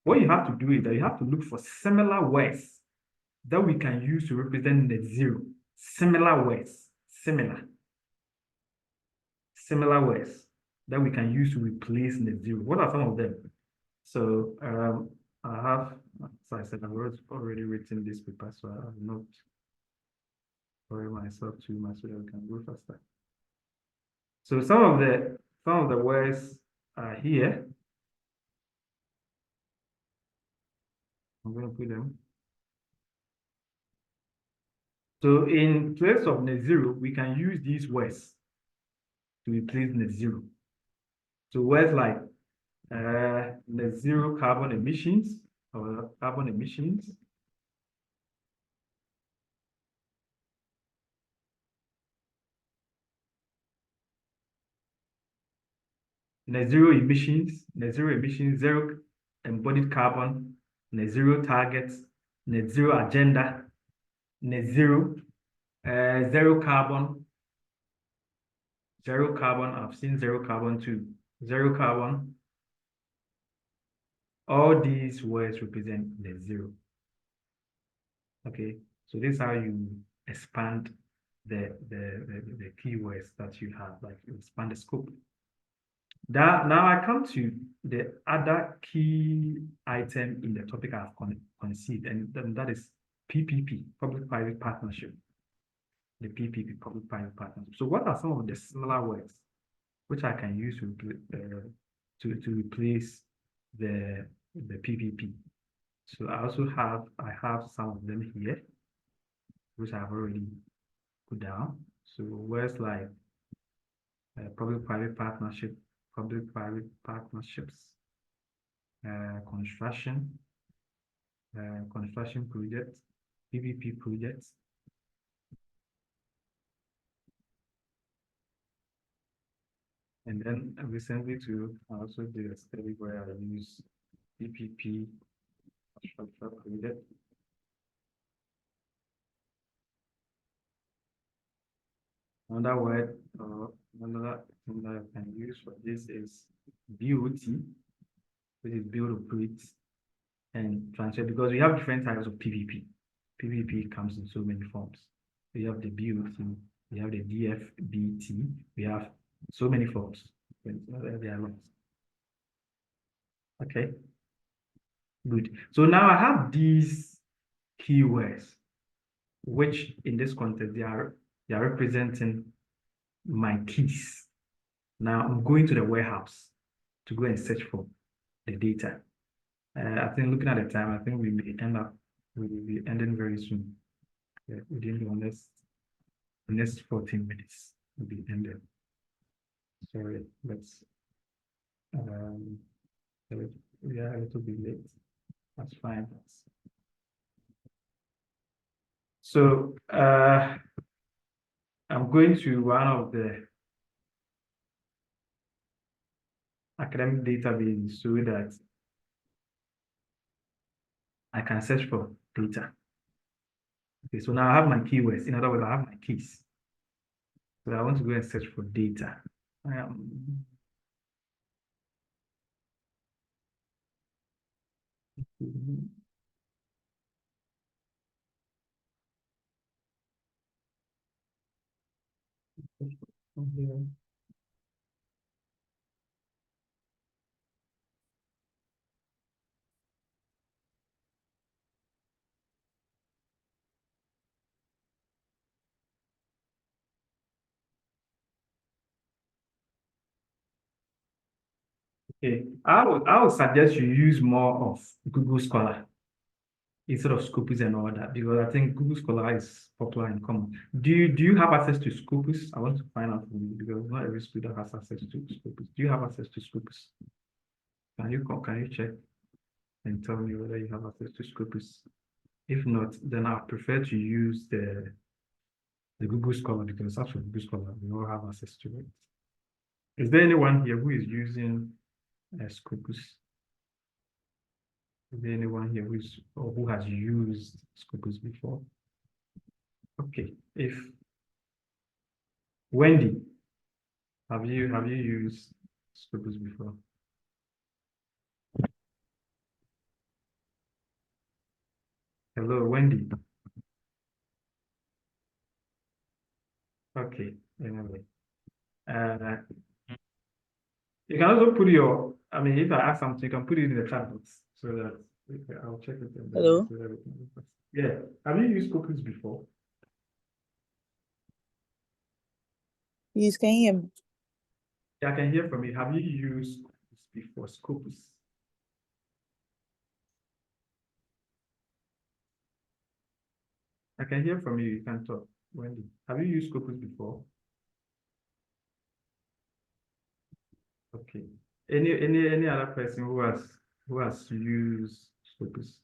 A: what you have to do is that you have to look for similar words that we can use to represent net zero. Similar words, similar words that we can use to replace net zero. What are some of them? So I have, so I said I've already written this paper, so I have not worry myself too much so that we can go faster. So some of the words are here. I'm going to put them. So in place of net zero, we can use these words to replace net zero. So words like net zero carbon emissions or carbon emissions. Net zero emissions, zero embodied carbon, net zero targets, net zero agenda, net zero, zero carbon, I've seen zero carbon too, zero carbon. All these words represent net zero. Okay, so this is how you expand the keywords that you have, like you expand the scope. Now I come to the other key item in the topic I've conceived, and that is PPP, public-private partnership. The PPP, public-private partnership. So what are some of the similar words which I can use to replace the PPP? So I have some of them here, which I've already put down. So words like public-private partnership, public-private partnerships, construction projects, PPP projects. And then recently too, I also did a study where I use PPP structure project. Another word, another thing that I can use for this is BOT, which is build, operate, and transfer, because we have different types of PPP. PPP comes in so many forms. We have the BOT, we have the DFBT, we have so many forms. They are lots. Okay, good. So now I have these keywords, which in this context they are representing my keys. Now I'm going to the warehouse to go and search for the data. I think looking at the time, I think we will be ending very soon. Yeah, within the next 14 minutes will be ended. Sorry, let's we are a little bit late. That's fine. So I'm going to one of the academic databases so that I can search for data. Okay, so now I have my keywords. In other words, I have my keys. So I want to go and search for data. Okay, I would suggest you use more of Google Scholar instead of Scopus and all that, because I think Google Scholar is popular and common. Do you have access to Scopus? I want to find out from you, because not every student has access to Scopus. Do you have access to Scopus? Can you check and tell me whether you have access to Scopus? If not, then I prefer to use the Google Scholar, because after Google Scholar, we all have access to it. Is there anyone here who is using Scopus? Is there anyone here who has used Scopus before? Okay, if Wendy, have you used Scopus before? Hello, Wendy. Okay, anyway. You can also put I mean, if I ask something, you can put it in the chat box so that I'll check it.
D: Hello?
A: Yeah, have you used Scopus before?
D: Yes, can you hear me?
A: Yeah, I can hear from you. Have you used Scopus before? Scopus. I can hear from you. You can talk. Wendy, have you used Scopus before? Okay. Any other person who has used Scopus?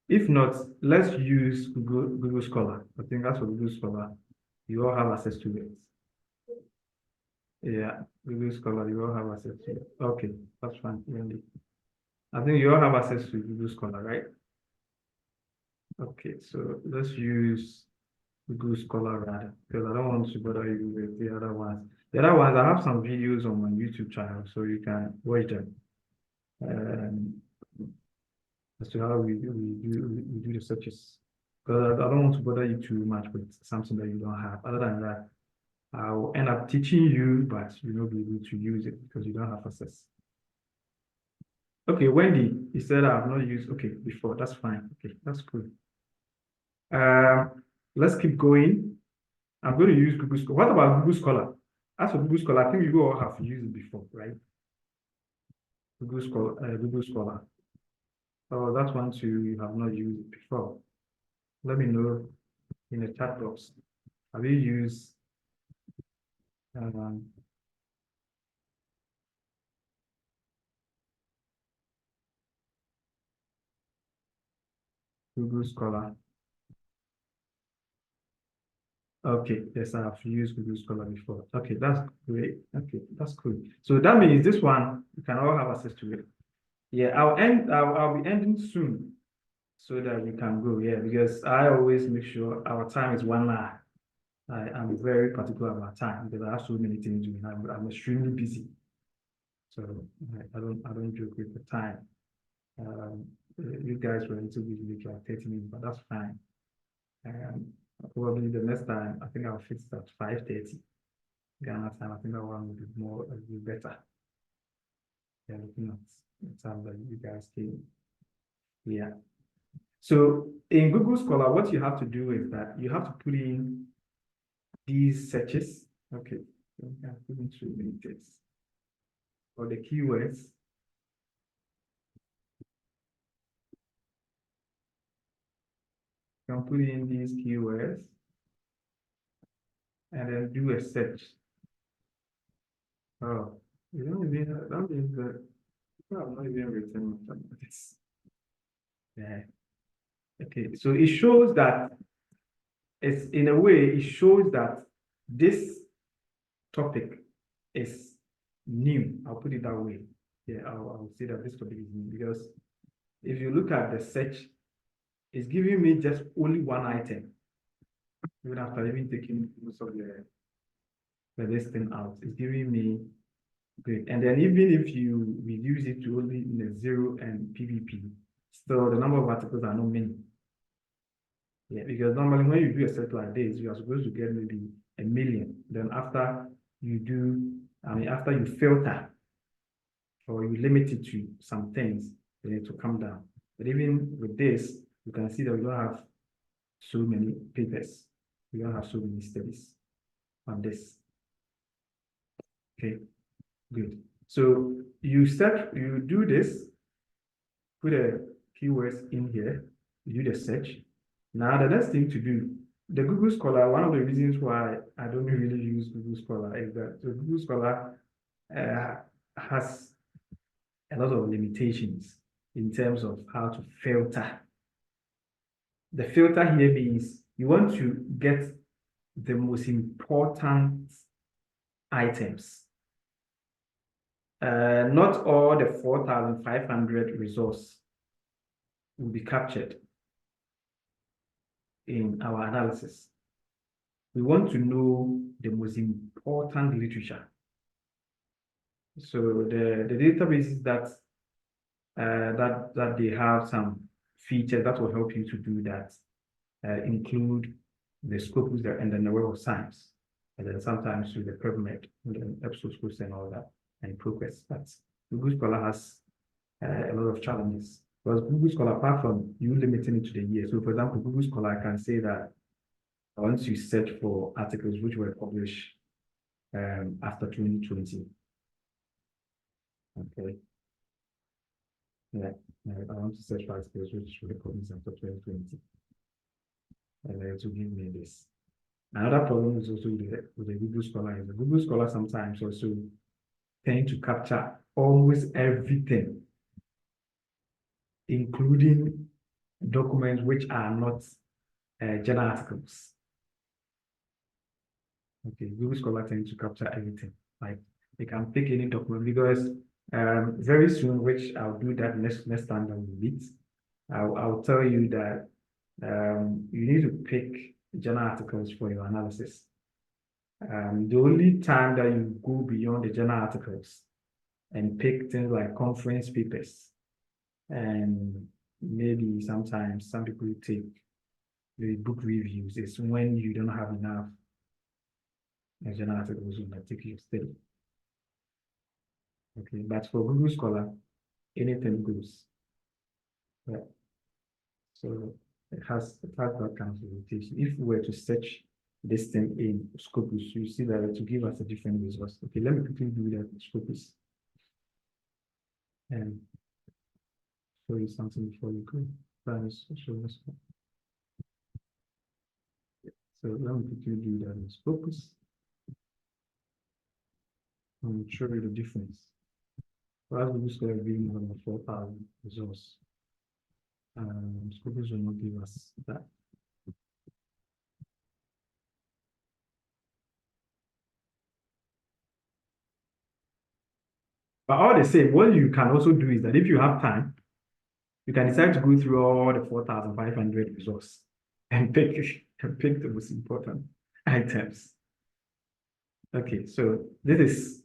A: If not, let's use Google Scholar. I think that's for Google Scholar. You all have access to it. Yeah, Google Scholar, you all have access to it. Okay, that's fine. Wendy. I think you all have access to Google Scholar, right? Okay, so let's use Google Scholar rather, because I don't want to bother you with the other ones. The other ones, I have some videos on my YouTube channel, so you can watch them. As to how we do the searches. Because I don't want to bother you too much with something that you don't have. Other than that, I'll end up teaching you, but you will not be able to use it because you don't have access. Okay, Wendy, you said I have not used, okay, before, that's fine. Okay, that's good. Let's keep going. I'm going to use Google Scholar. What about Google Scholar? As for Google Scholar, I think you all have used it before, right? Google Scholar. Oh, that's one too, you have not used it before. Let me know in the chat box. Have you used Google Scholar? Okay, yes, I have used Google Scholar before. Okay, that's great. Okay, that's cool. So that means this one, you can all have access to it. Yeah, I'll be ending soon so that we can go. Yeah, because I always make sure our time is 1 hour. I'm very particular about time because I have so many things doing. I'm extremely busy. So I don't joke with the time. You guys were a little busy with like 30 minutes, but that's fine. Probably the next time, I think I'll fix it at 5:30 Ghana time. I think that one will be better. Yeah, looking at the time that you guys came. Yeah. So in Google Scholar, what you have to do is that you have to put in these searches. Okay, so we can put in 2 minutes or the keywords. You can put in these keywords and then do a search. Oh, you don't even that means that I'm not even written this. Yeah. Okay, so it shows that it's in a way, it shows that this topic is new. I'll put it that way. Yeah, I'll say that this topic is new because if you look at the search, it's giving me just only one item. Even after even taking most of the listing out, it's giving me great. And then even if you reduce it to only in the 0 and PVP, still the number of articles are not many. Yeah, because normally when you do a set like this, you are supposed to get maybe 1 million. Then after you do, after you filter or you limit it to some things, then it will come down. But even with this, you can see that we don't have so many papers. We don't have so many studies on this. Okay, good. So you do this, put a keywords in here, you do the search. Now the next thing to do, the Google Scholar, one of the reasons why I don't really use Google Scholar is that the Google Scholar has a lot of limitations in terms of how to filter. The filter here means you want to get the most important items. Not all the 4,500 resources will be captured in our analysis. We want to know the most important literature. So the databases that they have some features that will help you to do that include the Scopus and then the Web of Science, and then sometimes with the PubMed, and then episode scopes and all that, and progress. But Google Scholar has a lot of challenges. Because Google Scholar, apart from you limiting it to the year, so for example, Google Scholar, I can say that once you search for articles which were published after 2020, okay, yeah, I want to search for articles which were published after 2020, and it will give me this. Another problem is also with the Google Scholar. The Google Scholar sometimes also tend to capture almost everything, including documents which are not journal articles. Okay, Google Scholar tends to capture everything. Like they can pick any document because very soon, which I'll do that next time that we meet, I'll tell you that you need to pick journal articles for your analysis. The only time that you go beyond the journal articles and pick things like conference papers, and maybe sometimes some people take the book reviews, is when you don't have enough journal articles in a particular study. Okay, but for Google Scholar, anything goes. Yeah. So it has that kind of limitation. If we were to search this thing in Scopus, you see that it will give us a different resource. Okay, let me quickly do that in Scopus and show you something before you go. So let me quickly do that in Scopus and show you the difference. As we just going to be more than 4,000 resource. Scopus will not give us that. But all the same, what you can also do is that if you have time, you can decide to go through all the 4,500 resources and pick the most important items. Okay, so this is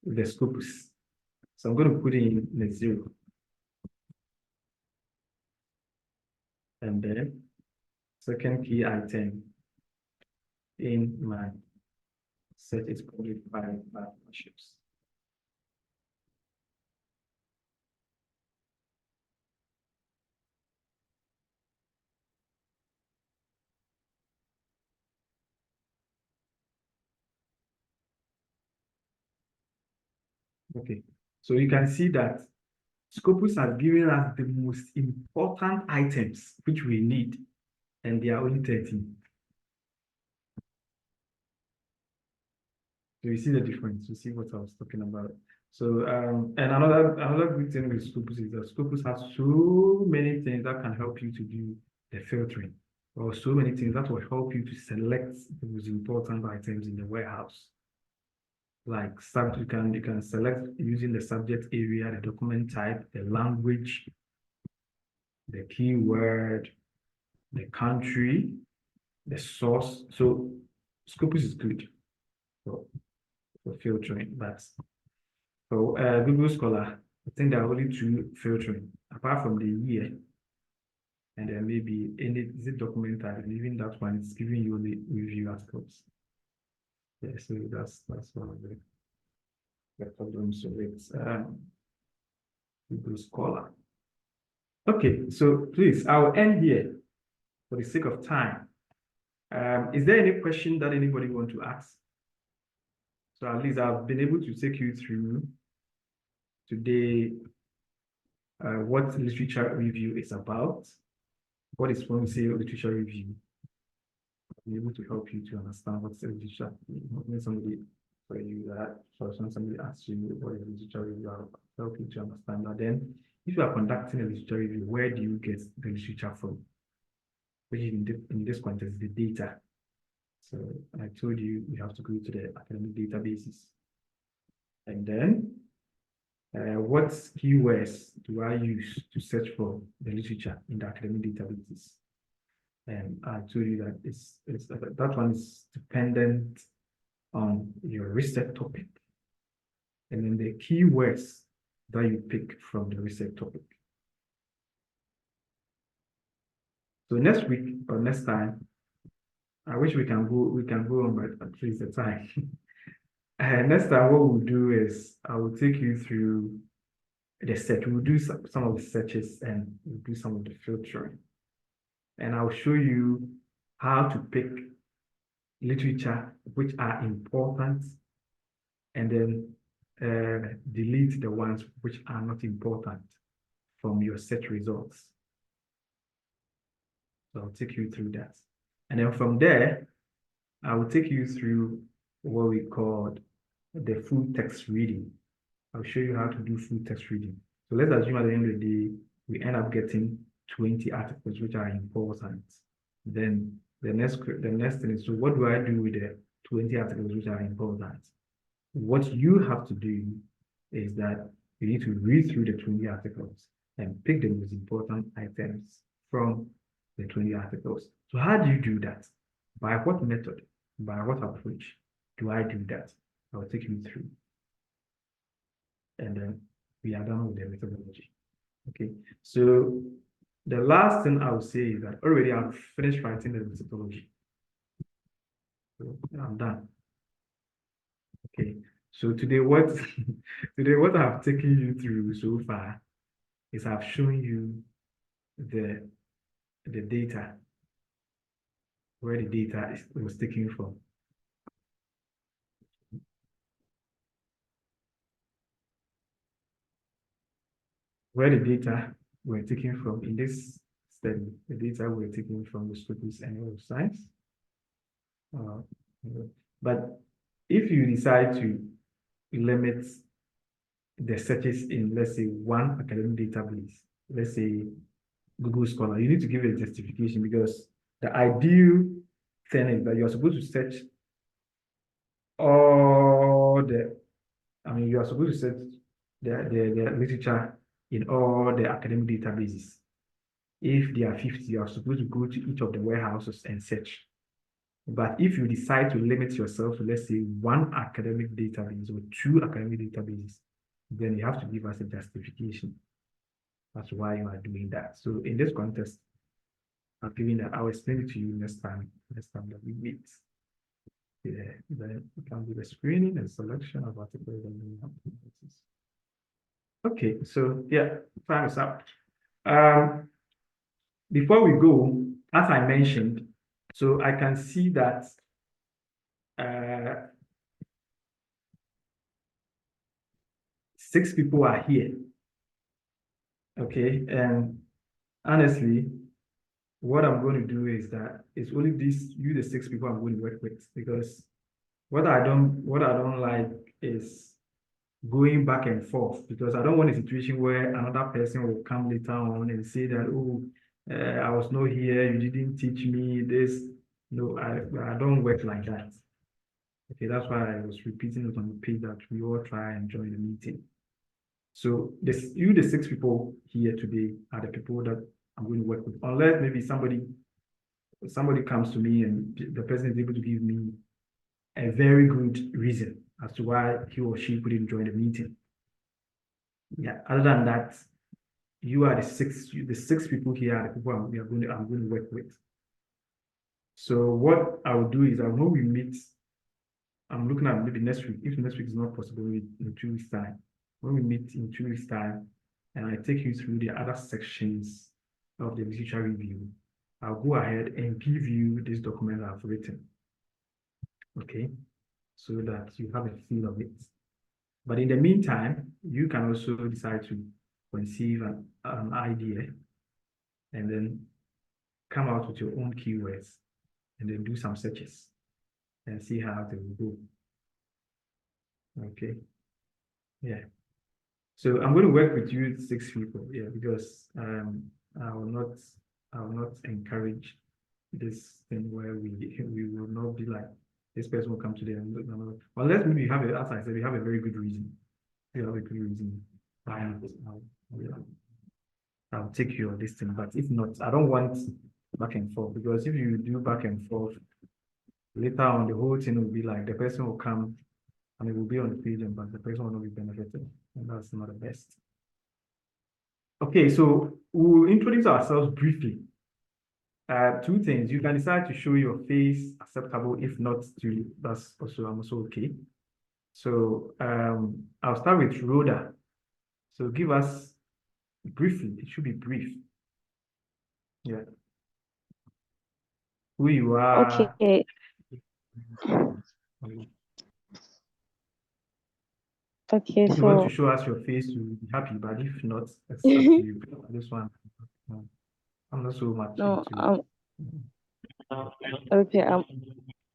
A: the Scopus. So I'm going to put in the 0. And then second key item in my set is published by partnerships. Okay, so you can see that Scopus has given us the most important items which we need, and they are only 13. So you see the difference, you see what I was talking about. So and another good thing with Scopus is that Scopus has so many things that can help you to do the filtering, or so many things that will help you to select the most important items in the warehouse. Like you can select using the subject area, the document type, the language, the keyword, the country, the source. So Scopus is good for filtering that. So Google Scholar, I think there are only 2 filtering, apart from the year, and then maybe any document type, and even that one is giving you the review articles. Yeah, so that's one of the problems with Google Scholar. Okay, so please, I'll end here for the sake of time. Is there any question that anybody want to ask? So at least I've been able to take you through today what literature review is about. What is when we say literature review? I'll be able to help you to understand what's literature. When somebody for you that, so when somebody asks you what is literature review, I'll help you to understand that. Then, if you are conducting a literature review, where do you get the literature from? Which in this context, the data. So I told you you have to go to the academic databases. And then, what keywords do I use to search for the literature in the academic databases? And I told you that that one is dependent on your research topic. And then the keywords that you pick from the research topic. So next week or next time, I wish we can go on, but at least the time. Next time, what we'll do is I will take you through the search. We'll do some of the searches and we'll do some of the filtering. And I'll show you how to pick literature which are important and then delete the ones which are not important from your search results. So I'll take you through that. And then from there, I will take you through what we call the full text reading. I'll show you how to do full text reading. So let's assume at the end of the day, we end up getting 20 articles which are important. Then the next thing is, so what do I do with the 20 articles which are important? What you have to do is that you need to read through the 20 articles and pick the most important items from the 20 articles. So how do you do that? By what method? By what approach do I do that? I will take you through. And then we are done with the methodology. Okay, so the last thing I will say is that already I've finished writing the methodology. So I'm done. Okay, so today what I've taken you through so far is I've shown you the data, where the data was taken from. Where the data were taken from in this study, the data were taken from the scrutiny and websites. But if you decide to limit the searches in, let's say, one academic database, let's say Google Scholar, you need to give a justification, because the ideal thing is that you're supposed to search all you are supposed to search the literature in all the academic databases. If there are 50, you are supposed to go to each of the warehouses and search. But if you decide to limit yourself to, let's say, one academic database or two academic databases, then you have to give us a justification. That's why you are doing that. So in this context, I'm giving that. I'll explain it to you next time that we meet. Yeah, then we can do the screening and selection of articles and analysis. Okay, so yeah, time is up. Before we go, as I mentioned, so I can see that 6 people are here. Okay, and honestly, what I'm going to do is that it's only the 6 people I'm going to work with, because what I don't like is going back and forth, because I don't want a situation where another person will come later on and say that, oh, I was not here, you didn't teach me this. No, I don't work like that. Okay, that's why I was repeating it on the page, that we all try and join the meeting. So the 6 people here today are the people that I'm going to work with, unless maybe somebody comes to me and the person is able to give me a very good reason as to why he or she couldn't join the meeting. Yeah, other than that, you are the 6 people here are the people I'm going to work with. So what I will do is, when we meet, I'm looking at maybe next week. If next week is not possible, in 2 weeks' time. When we meet in 2 weeks' time, and I take you through the other sections of the literature review, I'll go ahead and give you this document I've written. Okay, so that you have a feel of it. But in the meantime, you can also decide to conceive an idea and then come out with your own keywords and then do some searches and see how they will go. Okay. Yeah. So I'm going to work with you 6 people, yeah, because I will not encourage this thing where we will not be like this person will come today and unless we have as I said, we have a very good reason. We have a good reason. I'll take you on this thing, but if not, I don't want back and forth, because if you do back and forth, later on the whole thing will be like the person will come and it will be on the page, but the person will not be benefited, and that's not the best. Okay, so we'll introduce ourselves briefly. 2 things. You can decide to show your face, acceptable. If not, that's also I'm also okay. So I'll start with Rhoda. So give us briefly. It should be brief. Yeah. Who you are.
B: Okay. Okay,
A: If you want to
B: so
A: show us your face, you'll be happy. But if not, it's up to you. This one, I'm not so much
B: no,
A: into.
B: okay,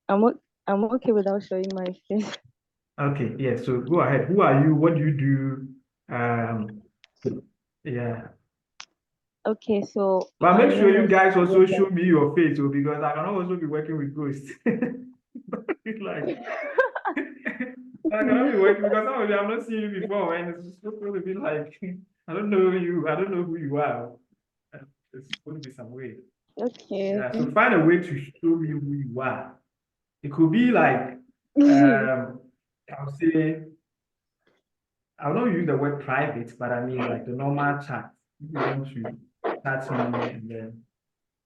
B: I'm okay without showing my face.
A: Okay, yeah. So go ahead. Who are you? What do you do? Yeah.
B: Okay, so
A: But
B: my
A: make sure
B: name
A: you
B: is
A: guys also
B: Rhoda.
A: show me your face, because I can also be working with ghosts. Like, I cannot be working because some of you I've not seen you before, and it's supposed to be like, I don't know you, I don't know who you are. It's going to be some way.
B: Okay.
A: Yeah, so find a way to show me who you are. It could be like, I'll say, I'll not use the word private, but I mean like the normal chat. If you want to chat me and then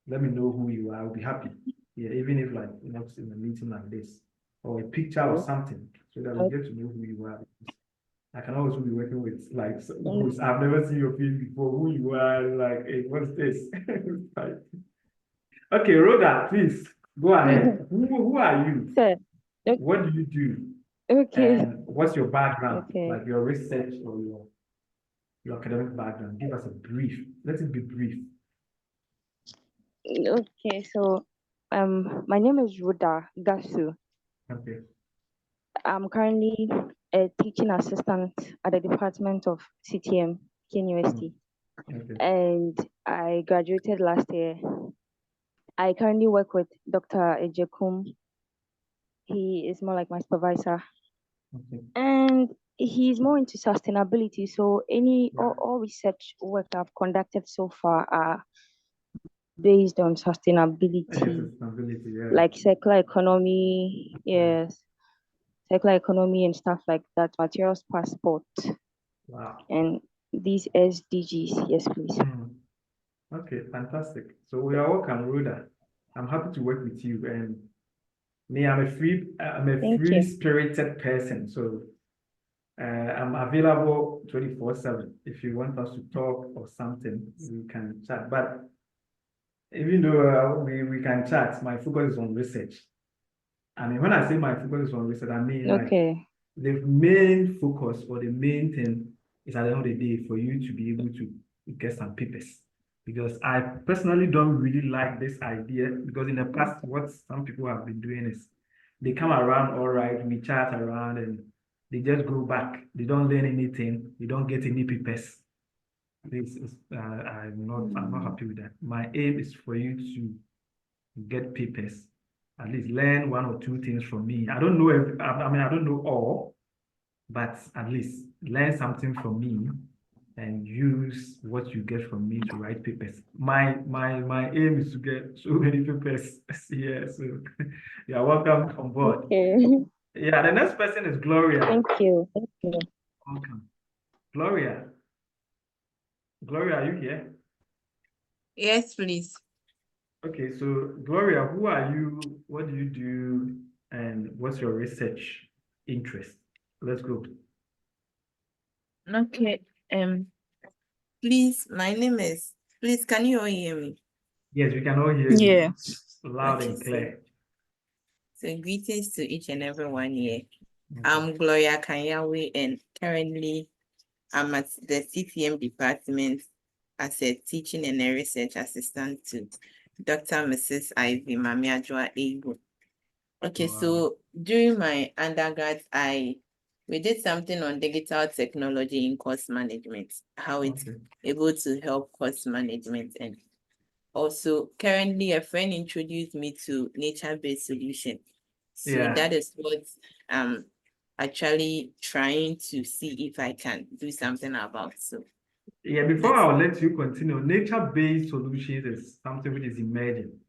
A: let me know who you are, I'll be happy. Yeah, even if like not in a meeting like this, or a picture or something, so that we get to know who you are. I can also be working with like who's I've never seen your face before, who you are, like, hey, what's this? Like, okay, Rhoda, please go ahead. Who are you?
B: Sir,
A: What do you do?
B: okay,
A: And what's your background,
B: okay,
A: like your research or your academic background? Give us a brief. Let it be brief.
B: okay. So, my name is Rhoda Gasu.
A: Okay.
B: I'm currently a teaching assistant at the Department of CTM, University,
A: Okay.
B: and I graduated last year. I currently work with Dr. Ejekum. He is more like my supervisor,
A: Okay.
B: and he's more into sustainability. So all research work I've conducted so far are based on sustainability,
A: Sustainability, yeah.
B: like circular economy, yes, circular economy and stuff like that, materials passport,
A: Wow.
B: and these SDGs. Yes, please.
A: Okay, fantastic. So we are welcome, Rhoda. I'm happy to work with you. And me, I'm a
B: Thank
A: free
B: you.
A: spirited person. So I'm available 24/7. If you want us to talk or something, we can chat. But even though we can chat, my focus is on research. I mean, when I say my focus is on research, I mean like
B: Okay.
A: the main focus or the main thing is at the end of the day for you to be able to get some papers. Because I personally don't really like this idea, because in the past, what some people have been doing is they come around, all right, we chat around and they just go back. They don't learn anything. They don't get any papers. This is I'm not happy with that. My aim is for you to get papers, at least learn 1 or 2 things from me. I don't know I mean I don't know all, but at least learn something from me and use what you get from me to write papers. My aim is to get so many papers. Yeah, so you are welcome on board.
B: Okay.
A: Yeah, the next person is Gloria.
B: Thank you. Thank you.
A: Welcome. Gloria. Gloria, are you here?
E: Yes, please.
A: Okay, so Gloria, who are you? What do you do? And what's your research interest? Let's go.
E: Okay. Please, my name is. Please, can you all hear me?
A: Yes, we can all hear
D: Yeah.
A: you loud and
E: Okay,
A: clear.
E: So greetings to each and everyone here. I'm Gloria Kanyawe, and currently I'm at the CTM department as a teaching and a research assistant to Dr. Mrs. Ivy Mamiajua Ego. Okay,
A: Wow.
E: so during my undergrad, we did something on digital technology in course management, how it's
A: Okay.
E: able to help course management. And also currently a friend introduced me to nature-based solution. So
A: Yeah.
E: that is what I'm actually trying to see if I can do something about. So
A: Yeah, before
E: Yes.
A: I'll let you continue, nature-based solutions is something which is emerging.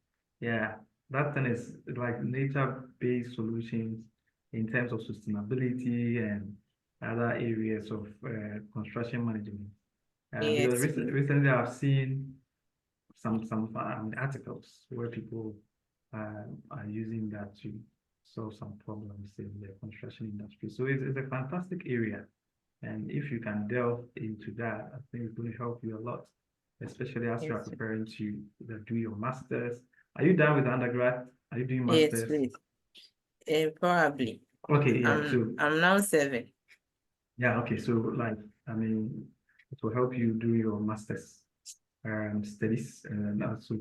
A: Yeah, that thing is like nature-based solutions in terms of sustainability and other areas of construction management. Because
E: yes, please.
A: recently I've seen some articles where people are using that to solve some problems in the construction industry. So it's a fantastic area. And if you can delve into that, I think it's going to help you a lot, especially as you are
E: Yes.
A: preparing to do your master's. Are you done with undergrad? Are you doing
E: Yes,
A: master's?
E: please. Probably.
A: Okay, yeah. So
E: I'm now 7.
A: yeah, okay. So like, I mean, it will help you do your master's studies and also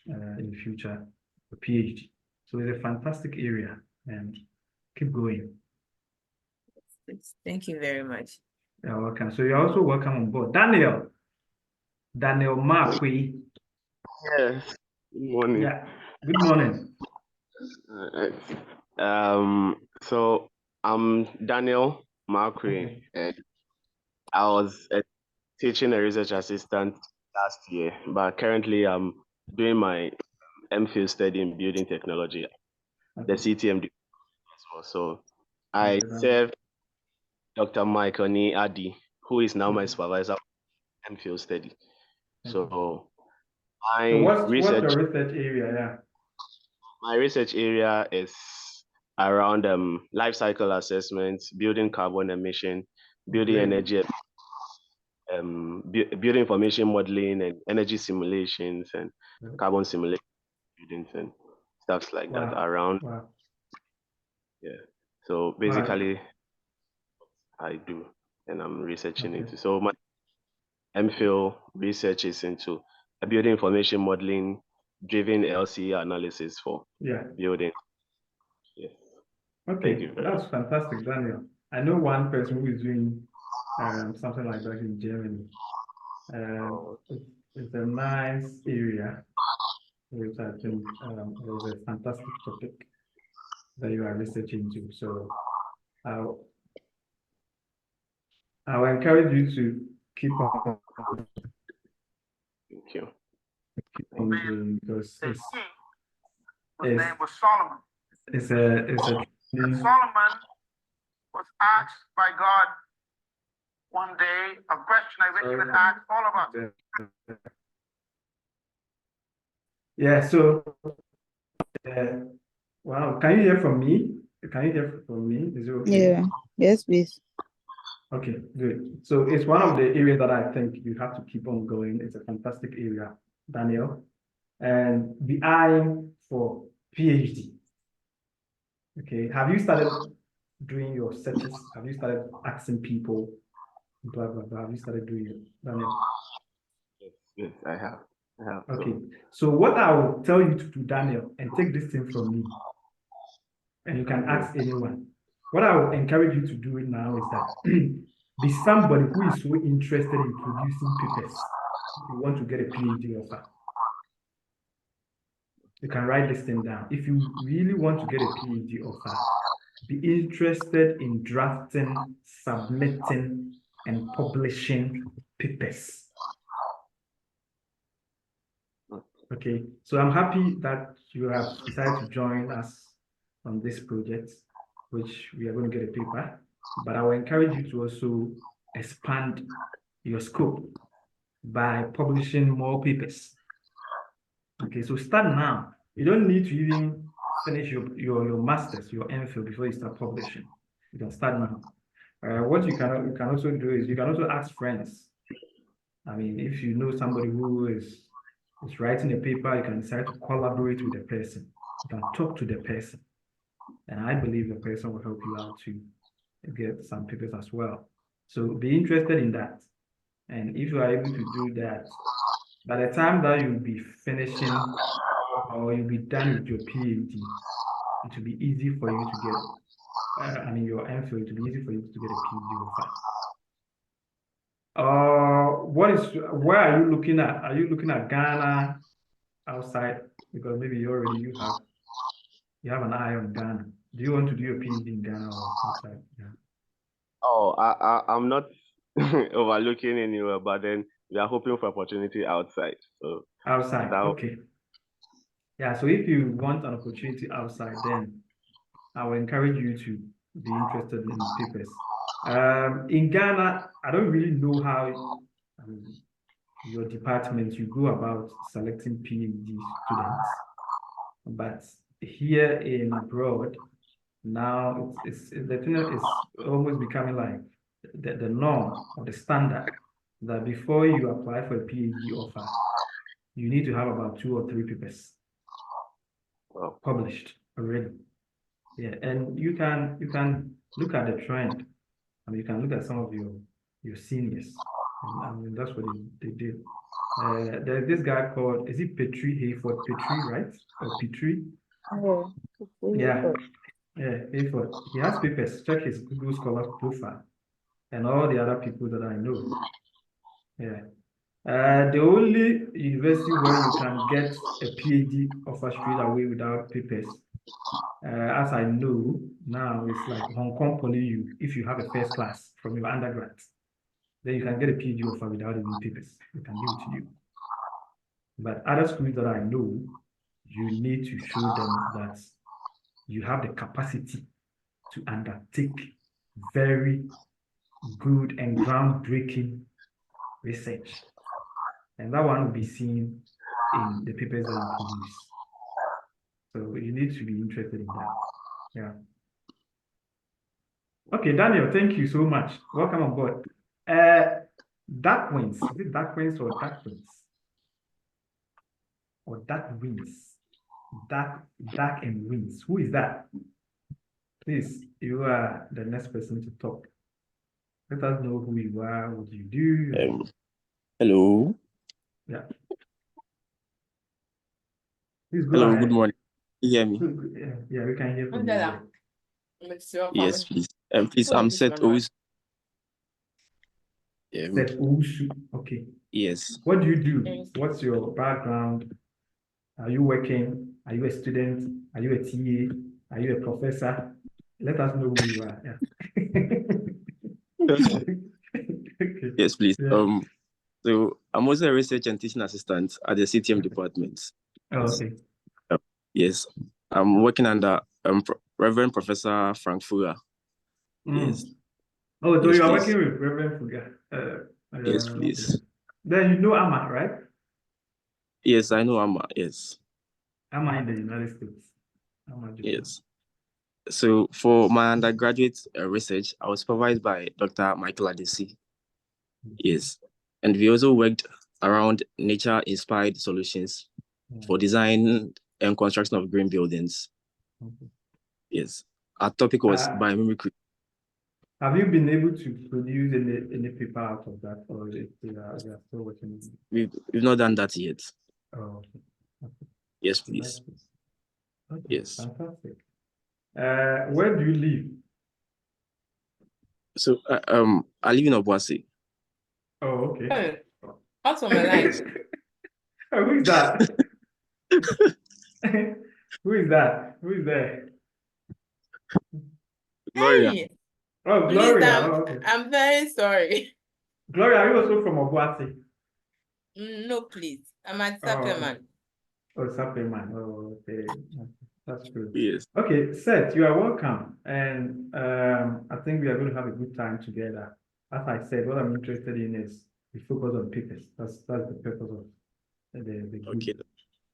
A: in the future a PhD. So it's a fantastic area and keep going.
E: Thank you very much.
A: You're welcome. So you're also welcome on board. Daniel Markwe.
C: Yes. Good morning.
A: Yeah. Good morning.
C: So I'm Daniel Markwe,
A: Okay.
C: and I was a teaching a research assistant last year, but currently I'm doing my MPhil study in building technology, the
A: Okay.
C: CTM as well. So I
A: Okay,
C: serve Dr. Michael Ni Adi, who is now my
A: okay.
C: supervisor for MPhil study.
A: Okay.
C: So
A: So
C: my
A: what's
C: research
A: your research area? Yeah.
C: My research area is around life cycle assessment, building carbon emission, building
A: Great.
C: energy, building information modeling and energy simulations and
A: Great.
C: carbon simulation buildings and stuff like that
A: Wow.
C: around.
A: Wow.
C: Yeah. So
A: All right.
C: basically, I do, and I'm researching
A: Okay.
C: into. So my MPhil research is into building information modeling, driven LCE analysis for
A: Yeah.
C: building. Yes. Thank
A: Okay.
C: you very
A: That's fantastic, Daniel. I know one person who is doing something like that in Germany. It's a nice area, which I think is a fantastic topic that you are researching into. So I'll encourage you to keep on
C: Thank you.
A: doing because
F: His
A: it's
F: name was Solomon.
A: it's a
F: And Solomon was asked by God one day a question I wish he would ask all of us.
A: yeah. So wow, can you hear from me? Can you hear from me? Is it okay?
D: Yeah. Yes, please.
A: Okay, good. So it's one of the areas that I think you have to keep on going. It's a fantastic area, Daniel. And the eye for PhD. Okay, have you started doing your searches? Have you started asking people, blah, blah, blah? Have you started doing it, Daniel?
C: Yes, I have.
A: Okay, so what I will tell you to do, Daniel, and take this thing from me, and you can ask anyone. What I will encourage you to do it now is that be somebody who is so interested in producing papers. If you want to get a PhD offer, you can write this thing down. If you really want to get a PhD offer, be interested in drafting, submitting, and publishing papers. Okay, so I'm happy that you have decided to join us on this project, which we are going to get a paper, but I will encourage you to also expand your scope by publishing more papers. Okay, so start now. You don't need to even finish your master's, your MPhil before you start publishing. You can start now. What you can also do is you can also ask friends. I mean, if you know somebody who is writing a paper, you can decide to collaborate with the person. You can talk to the person. And I believe the person will help you out to get some papers as well. So be interested in that. And if you are able to do that, by the time that you'll be finishing or you'll be done with your PhD, it will be easy for you to get, your MPhil, it will be easy for you to get a PhD offer. Where are you looking at? Are you looking at Ghana, outside? Because maybe you have an eye on Ghana. Do you want to do your PhD in Ghana or outside? Yeah.
C: Oh, I'm not overlooking anywhere, but then we are hoping for opportunity outside. So
A: Outside,
C: that
A: okay. Yeah, so if you want an opportunity outside, then I will encourage you to be interested in papers. In Ghana, I don't really know how your department, you go about selecting PhD students, but here in abroad, now it's the thing is almost becoming like the norm or the standard that before you apply for a PhD offer, you need to have about 2 or 3 papers published already. Yeah, and you can look at the trend. I mean, you can look at some of your seniors. And, I mean, that's what they did. There's this guy called, is it Petrie Hayford? Petrie, right? Or Petrie? Yeah. Yeah, Hayford. He has papers. Check his Google Scholar profile and all the other people that I know. Yeah. The only university where you can get a PhD offer straight away without papers, as I know now, it's like Hong Kong Poly. If you have a first class from your undergrad, then you can get a PhD offer without even papers. They can give it to you. But other schools that I know, you need to show them that you have the capacity to undertake very good and groundbreaking research. And that one will be seen in the papers that you produce. So you need to be interested in that. Yeah. Okay, Daniel, thank you so much. Welcome on board. Dark wings. Is it dark wings or dark wings? Or dark wings? Dark and wings. Who is that? Please, you are the next person to talk. Let us know who you are, what you do.
G: Hello.
A: Yeah. Please go
G: Hello,
A: ahead.
G: good morning. You hear me?
A: Yeah, we can hear from you.
G: Yes, please. Please, I'm set always.
A: Set Owusu. Okay.
G: Yes.
A: What do you do? What's your background? Are you working? Are you a student? Are you a TA? Are you a professor? Let us know who you are. Yeah. Okay.
G: Yes, please.
A: Yeah.
G: So I'm also a research and teaching assistant at the CTM department.
A: Oh, okay.
G: Yes. I'm working under Reverend Professor Frank Fuga. Yes.
A: Oh, so
G: Yes,
A: you are
G: please.
A: working with Reverend Fuga.
G: Yes, please.
A: Okay. Then you know Amma, right?
G: Yes, I know Amma. Yes.
A: Amma in the United States.
G: Yes. So for my undergraduate research, I was supervised by Dr. Michael Adesi. Yes. And we also worked around nature-inspired solutions for design and construction of green buildings. Yes. Our topic was biomimicry.
A: Have you been able to produce any paper out of that, or they are still working?
G: We've not done that yet.
A: Oh, okay.
G: Yes, please.
A: Okay,
G: yes.
A: Fantastic. Where do you live?
G: So I live in Obuasi.
A: Oh, okay.
E: What's on my line?
A: Who is that? Who is that? Who is there?
G: Gloria.
E: Hey,
A: Oh,
E: please,
A: Gloria. Oh, okay.
E: I'm very sorry.
A: Gloria, are you also from Obuasi?
E: No, please. I'm at
A: Oh,
E: Supplement.
A: oh, Supplement. Oh, okay. That's good.
G: Yes.
A: Okay, Seth, you are welcome. And I think we are going to have a good time together. As I said, what I'm interested in is we focus on papers. That's the purpose of the group.
G: Okay.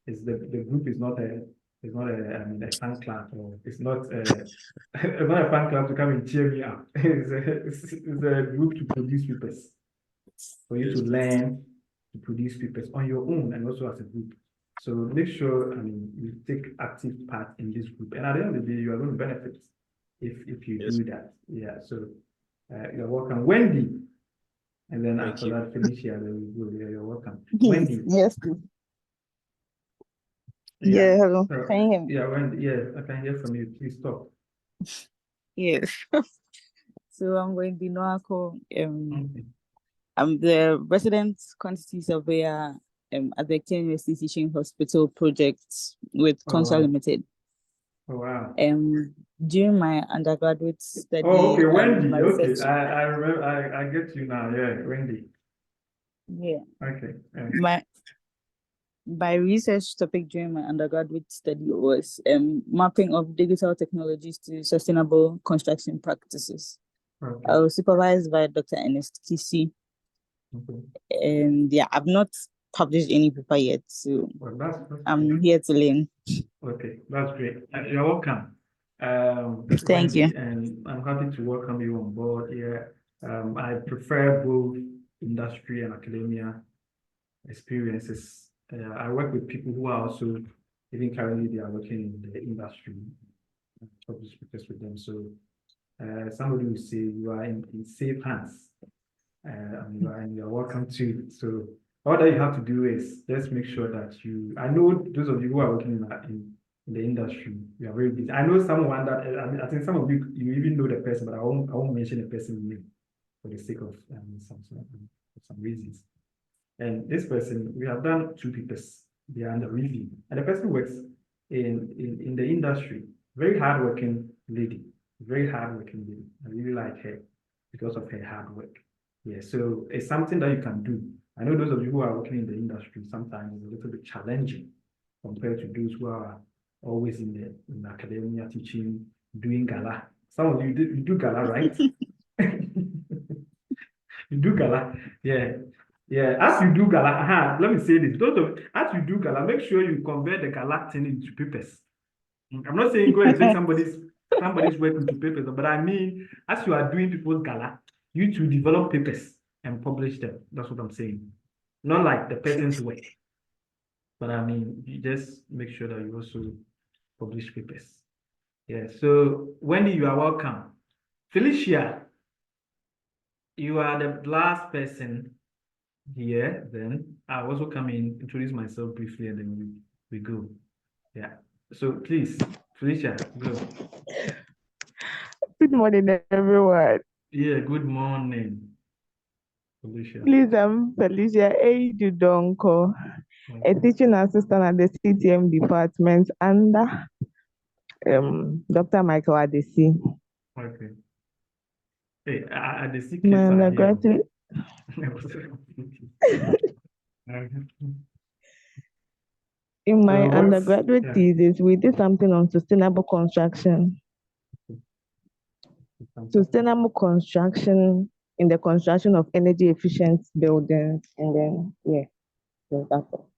A: It's the group is not a a fan club, or it's not it's not a fan club to come and cheer me up. It's a group to produce papers, for you to learn to produce papers on your own and also as a group. So make sure you take active part in this group, and at the end of the day, you are going to benefit. if you
G: Yes.
A: do that. Yeah, so you're welcome. Wendy. And then
G: Thank
A: after
G: you.
A: that, Felicia, then we go. Yeah, you're welcome.
D: Yes,
A: Wendy.
D: yes, please.
A: Yeah.
D: Yeah, hello.
A: So,
D: Can you hear me?
A: yeah, Wendy, yeah, I can hear from you. Please talk.
D: Yes. So I'm Wendy Noako.
A: Okay.
D: I'm the resident quantity surveyor at the KNUST Teaching Hospital project with
A: Oh,
D: Consa
A: wow.
D: Limited.
A: Oh, wow.
D: During my undergraduate study,
A: Oh, okay, Wendy.
D: my
A: Okay,
D: research,
A: I remember. I get you now. Yeah, Wendy.
D: yeah,
A: Okay.
D: my research topic during my undergraduate study was mapping of digital technologies to sustainable construction practices.
A: Okay.
D: I was supervised by Dr. Ernest Kisi.
A: Okay.
D: And yeah, I've not published any paper yet, so
A: Well, that's
D: I'm
A: great.
D: here to learn.
A: Okay, that's great. You're welcome.
D: Thank you.
A: Wendy, and I'm happy to welcome you on board here. I prefer both industry and academia experiences. I work with people who are also, even currently, they are working in the industry, public speakers with them. So somebody will say you are in safe hands, and you are welcome to. So all that you have to do is just make sure that I know those of you who are working in the industry, you are very busy. I know someone that, I think some of you even know the person, but I won't mention the person's name for the sake of some reasons. And this person, we have done 2 papers. They are under review. And the person works in the industry. Very hardworking lady. Very hardworking lady. I really like her because of her hard work. Yeah, so it's something that you can do. I know those of you who are working in the industry, sometimes it's a little bit challenging compared to those who are always in academia teaching, doing gala. Some of you do gala, right? You do gala, yeah. Yeah, as you do gala, let me say this. As you do gala, make sure you convert the gala thing into papers. I'm not saying go and take somebody's work into papers, but I mean, as you are doing people's gala, you to develop papers and publish them. That's what I'm saying. Not like the person's work. But I mean, you just make sure that you also publish papers. Yeah, so Wendy, you are welcome. Felicia, you are the last person here. Then I also come in, introduce myself briefly, and then we go. Yeah. So please, Felicia, go.
H: Good morning, everyone.
A: Yeah, good morning, Felicia.
H: Please, I'm Felicia A. Dudonko, a teaching assistant at the CTM department under Dr. Michael Adesi.
A: Okay. Hey, the
H: My
A: secrets are here.
H: undergraduate, in my undergraduate
A: yeah.
H: thesis, we did something on sustainable construction. Sustainable construction in the construction of energy efficient buildings. And then, yeah, so that's all.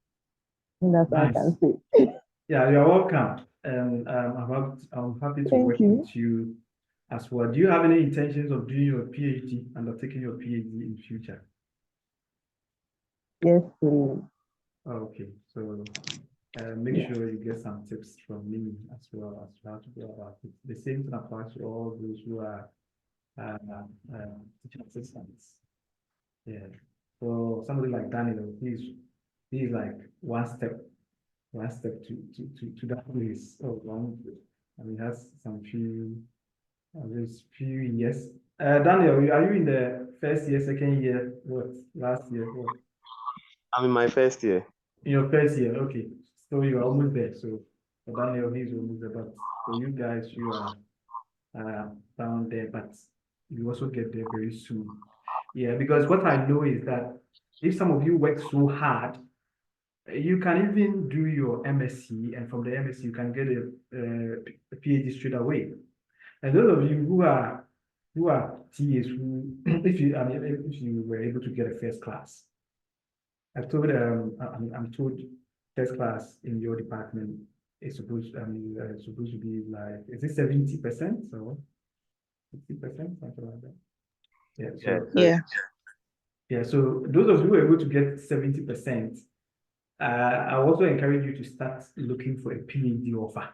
H: And that's all I
A: Nice.
H: can say.
A: Yeah, you're welcome. And I'm happy to
H: Thank
A: work
H: you.
A: with you as well. Do you have any intentions of doing your PhD, undertaking your PhD in future?
H: Yes, please.
A: Okay, so make
H: Yeah.
A: sure you get some tips from me as well as how to go about it. The same thing applies to all those who are teaching assistants. Yeah. For somebody like Daniel, he's like one step to that place. Oh, long. I mean, has some there's few years. Daniel, are you in the first year, second year, what? Last year, what?
C: I'm in my first year.
A: In your first year, okay. So you're almost there. So for Daniel, he's almost there. But for you guys, you are down there, but you also get there very soon. Yeah, because what I know is that if some of you work so hard, you can even do your MSc, and from the MSc you can get a PhD straight away. And those of you who are TAs who, if you were able to get a first class, I'm told first class in your department is supposed to be like, is it 70% or 60%, something like that? Yeah. So
H: Yeah.
A: yeah. So those of you who are able to get 70%, I also encourage you to start looking for a PhD offer.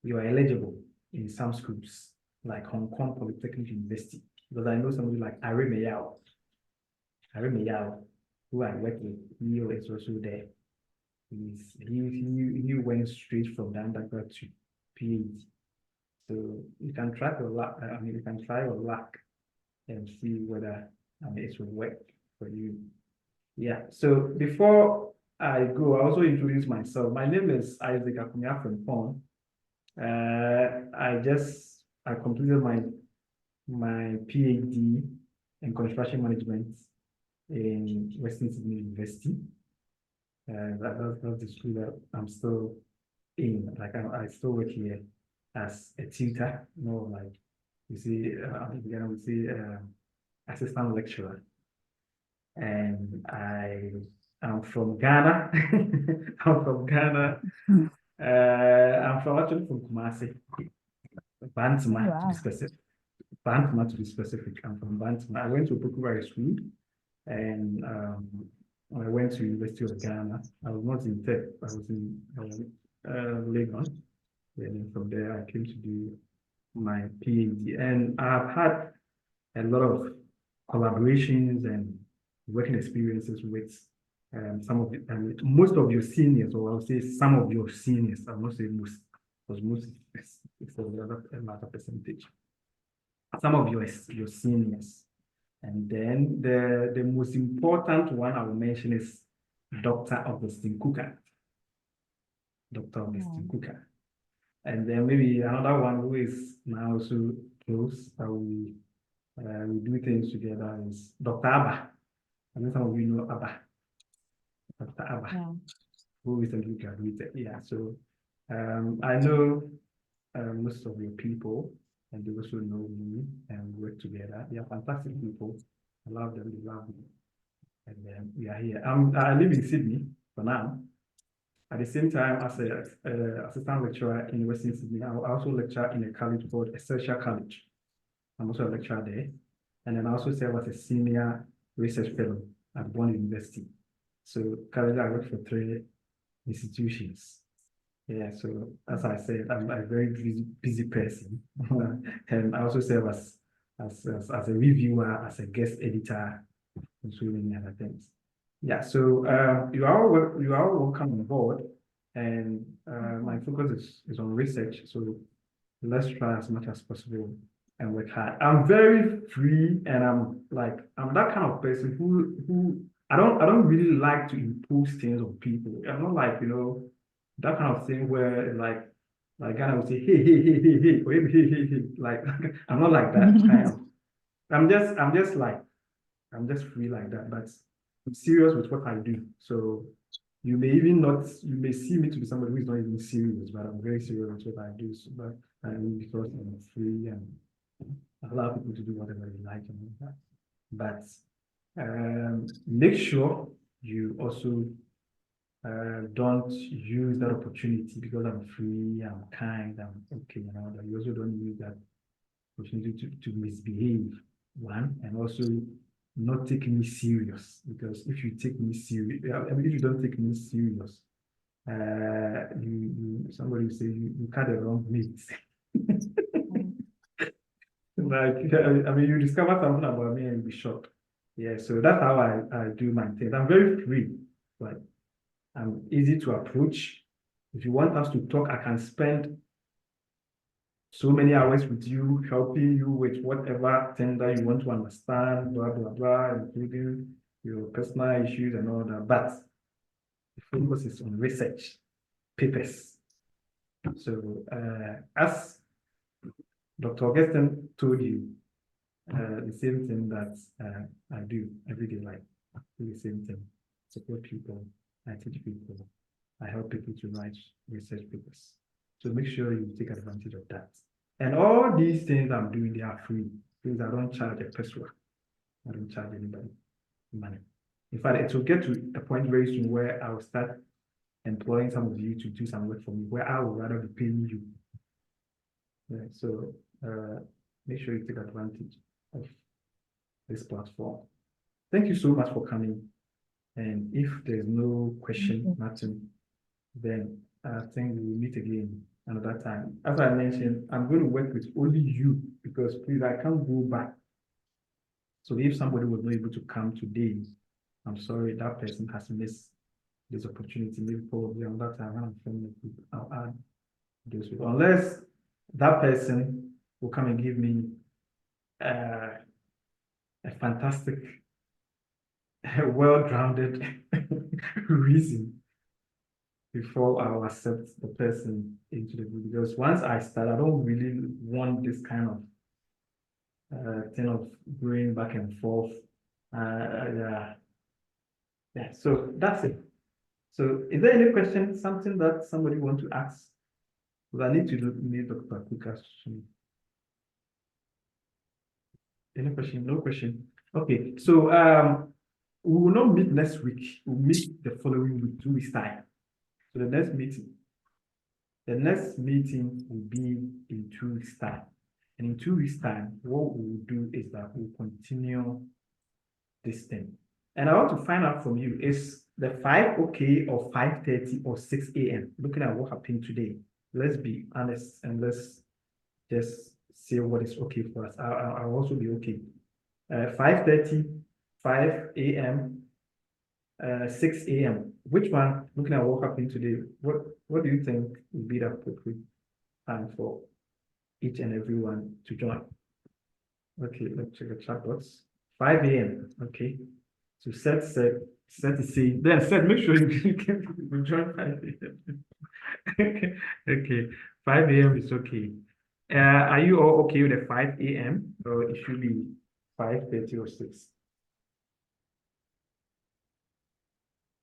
A: You are eligible in some schools. like Hong Kong Polytechnic University, because I know somebody like Akomea-Frimpong, who I work with. He is also there. He went straight from the undergrad to PhD. So you can try your luck. I mean, you can try your luck and see whether it will work for you. Yeah. So before I go, I also introduce myself. My name is Isaac Akomea-Frimpong. I completed my PhD in construction management in Western Sydney University. That's the school that I'm still in. Like I still work here as a tutor, like we see, we see assistant lecturer. And I am from Ghana. I'm from Ghana. Actually from Kumasi, Bantama to be specific. Bantama to be specific. I'm from Bantama. I went to Akomea School, and I went to University of Ghana. I was not in Tech. I was in Legon. And from there, I came to do my PhD. And I've had a lot of collaborations and working experiences with some of most of your seniors, or I'll say some of your seniors. I'll not say most, because most is another percentage. Some of your seniors. And then the most important one I will mention is Dr. Augustine Cooker. Dr. Augustine Cooker. And then maybe another one who is now also close, we do things together, is Dr. Abba. I know some of you know Abba. Dr. Abba, who recently graduated. Yeah, so I know most of your people, and they also know me, and we work together. They are fantastic people. I love them, they love me. And then we are here. I live in Sydney for now. At the same time, as an assistant lecturer in Western Sydney, I also lecture in a college called Essential College. I'm also a lecturer there. And then I also serve as a senior research fellow at Bond University. So currently I work for 3 institutions. Yeah, so as I said, I'm a very busy person. And I also serve as a reviewer, as a guest editor, and so many other things. Yeah, so you are welcome on board, and my focus is on research. So let's try as much as possible and work hard. I'm very free, and I'm that kind of person who I don't really like to impose things on people. I'm not like, that kind of thing where like Ghana would say, hey, or even, hey. Like I'm not like that kind of. I'm just free like that, but I'm serious with what I do. So you may see me to be somebody who is not even serious, but I'm very serious with what I do. So, but because I'm free and I allow people to do whatever they like and all that. But make sure you also don't use that opportunity because I'm free, I'm kind, I'm okay, that you also don't use that opportunity to misbehave, one, and also not take me serious, because if you take me serious, if you don't take me serious, somebody will say you cut the wrong meat. Like, you discover something about me and you'll be shocked. Yeah, so that's how I do my things. I'm very free, like I'm easy to approach. If you want us to talk, I can spend so many hours with you, helping you with whatever thing that you want to understand, blah, blah, blah, including your personal issues and all that. But the focus is on research, papers. So as Dr. Augustine told you, the same thing that I do every day, like I do the same thing. Support people, I teach people, I help people to write research papers. So make sure you take advantage of that. And all these things I'm doing, they are free, because I don't charge a person. I don't charge anybody money. In fact, it will get to a point very soon where I will start employing some of you to do some work for me, where I would rather be paying you. Yeah, so make sure you take advantage of this platform. Thank you so much for coming. And if there's no question, nothing, then I think we will meet again another time. As I mentioned, I'm going to work with only you because please, I can't go back. So if somebody was not able to come today, I'm sorry, that person has missed this opportunity. Maybe probably another time I'll add those people. Unless that person will come and give me a fantastic, well-grounded reason before I'll accept the person into the group. Because once I start, I don't really want this kind of thing of going back and forth. Yeah. So that's it. So is there any question, something that somebody want to ask? Because I need to meet Dr. Kuka soon. Any question? No question. Okay, so we will not meet next week. We'll meet the following week, 2 weeks time. So the next meeting will be in 2 weeks time. And in 2 weeks time, what we will do is that we'll continue this thing. And I want to find out from you, is the 5 okay or 5:30 or 6 a.m.? Looking at what happened today, let's be honest and let's just say what is okay for us. I'll also be okay. 5:30, 5 a.m., 6 a.m. Which one, looking at what happened today, what do you think would be the appropriate time for each and every one to join? Okay, let's check the chat box. 5 a.m. Okay. So set is saying, then set, make sure you can join 5 a.m. Okay, 5 a.m. is okay. Are you all okay with the 5 a.m. or it should be 5:30 or 6?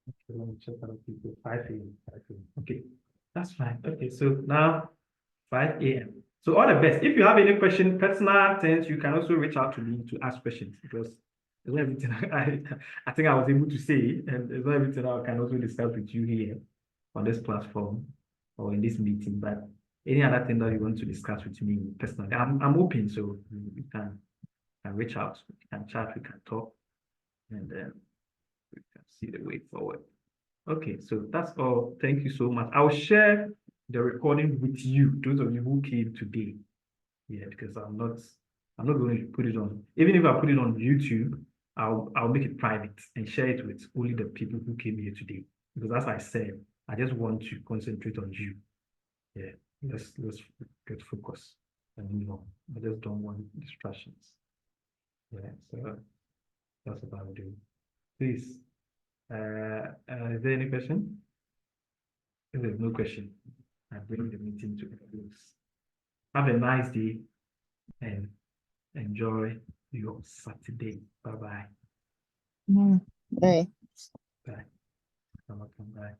A: Okay, let me check other people. 5 a.m. 5 a.m. Okay, that's fine. Okay, so now 5 a.m. So all the best. If you have any question, personal things, you can also reach out to me to ask questions because there's not everything I think I was able to say, and there's not everything I can also discuss with you here on this platform or in this meeting. But any other thing that you want to discuss with me personally, I'm open, so you can reach out, we can chat, we can talk, and then we can see the way forward. Okay, so that's all. Thank you so much. I'll share the recording with you, those of you who came today. Yeah, because I'm not going to put it on. Even if I put it on YouTube, I'll make it private and share it with only the people who came here today. Because as I said, I just want to concentrate on you. Yeah, let's get focused and move on. I just don't want distractions. Yeah, so that's what I'll do. Please, is there any question? If there's no question, I bring the meeting to a close. Have a nice day and enjoy your Saturday. Bye-bye.
D: Bye.
A: Bye. Bye.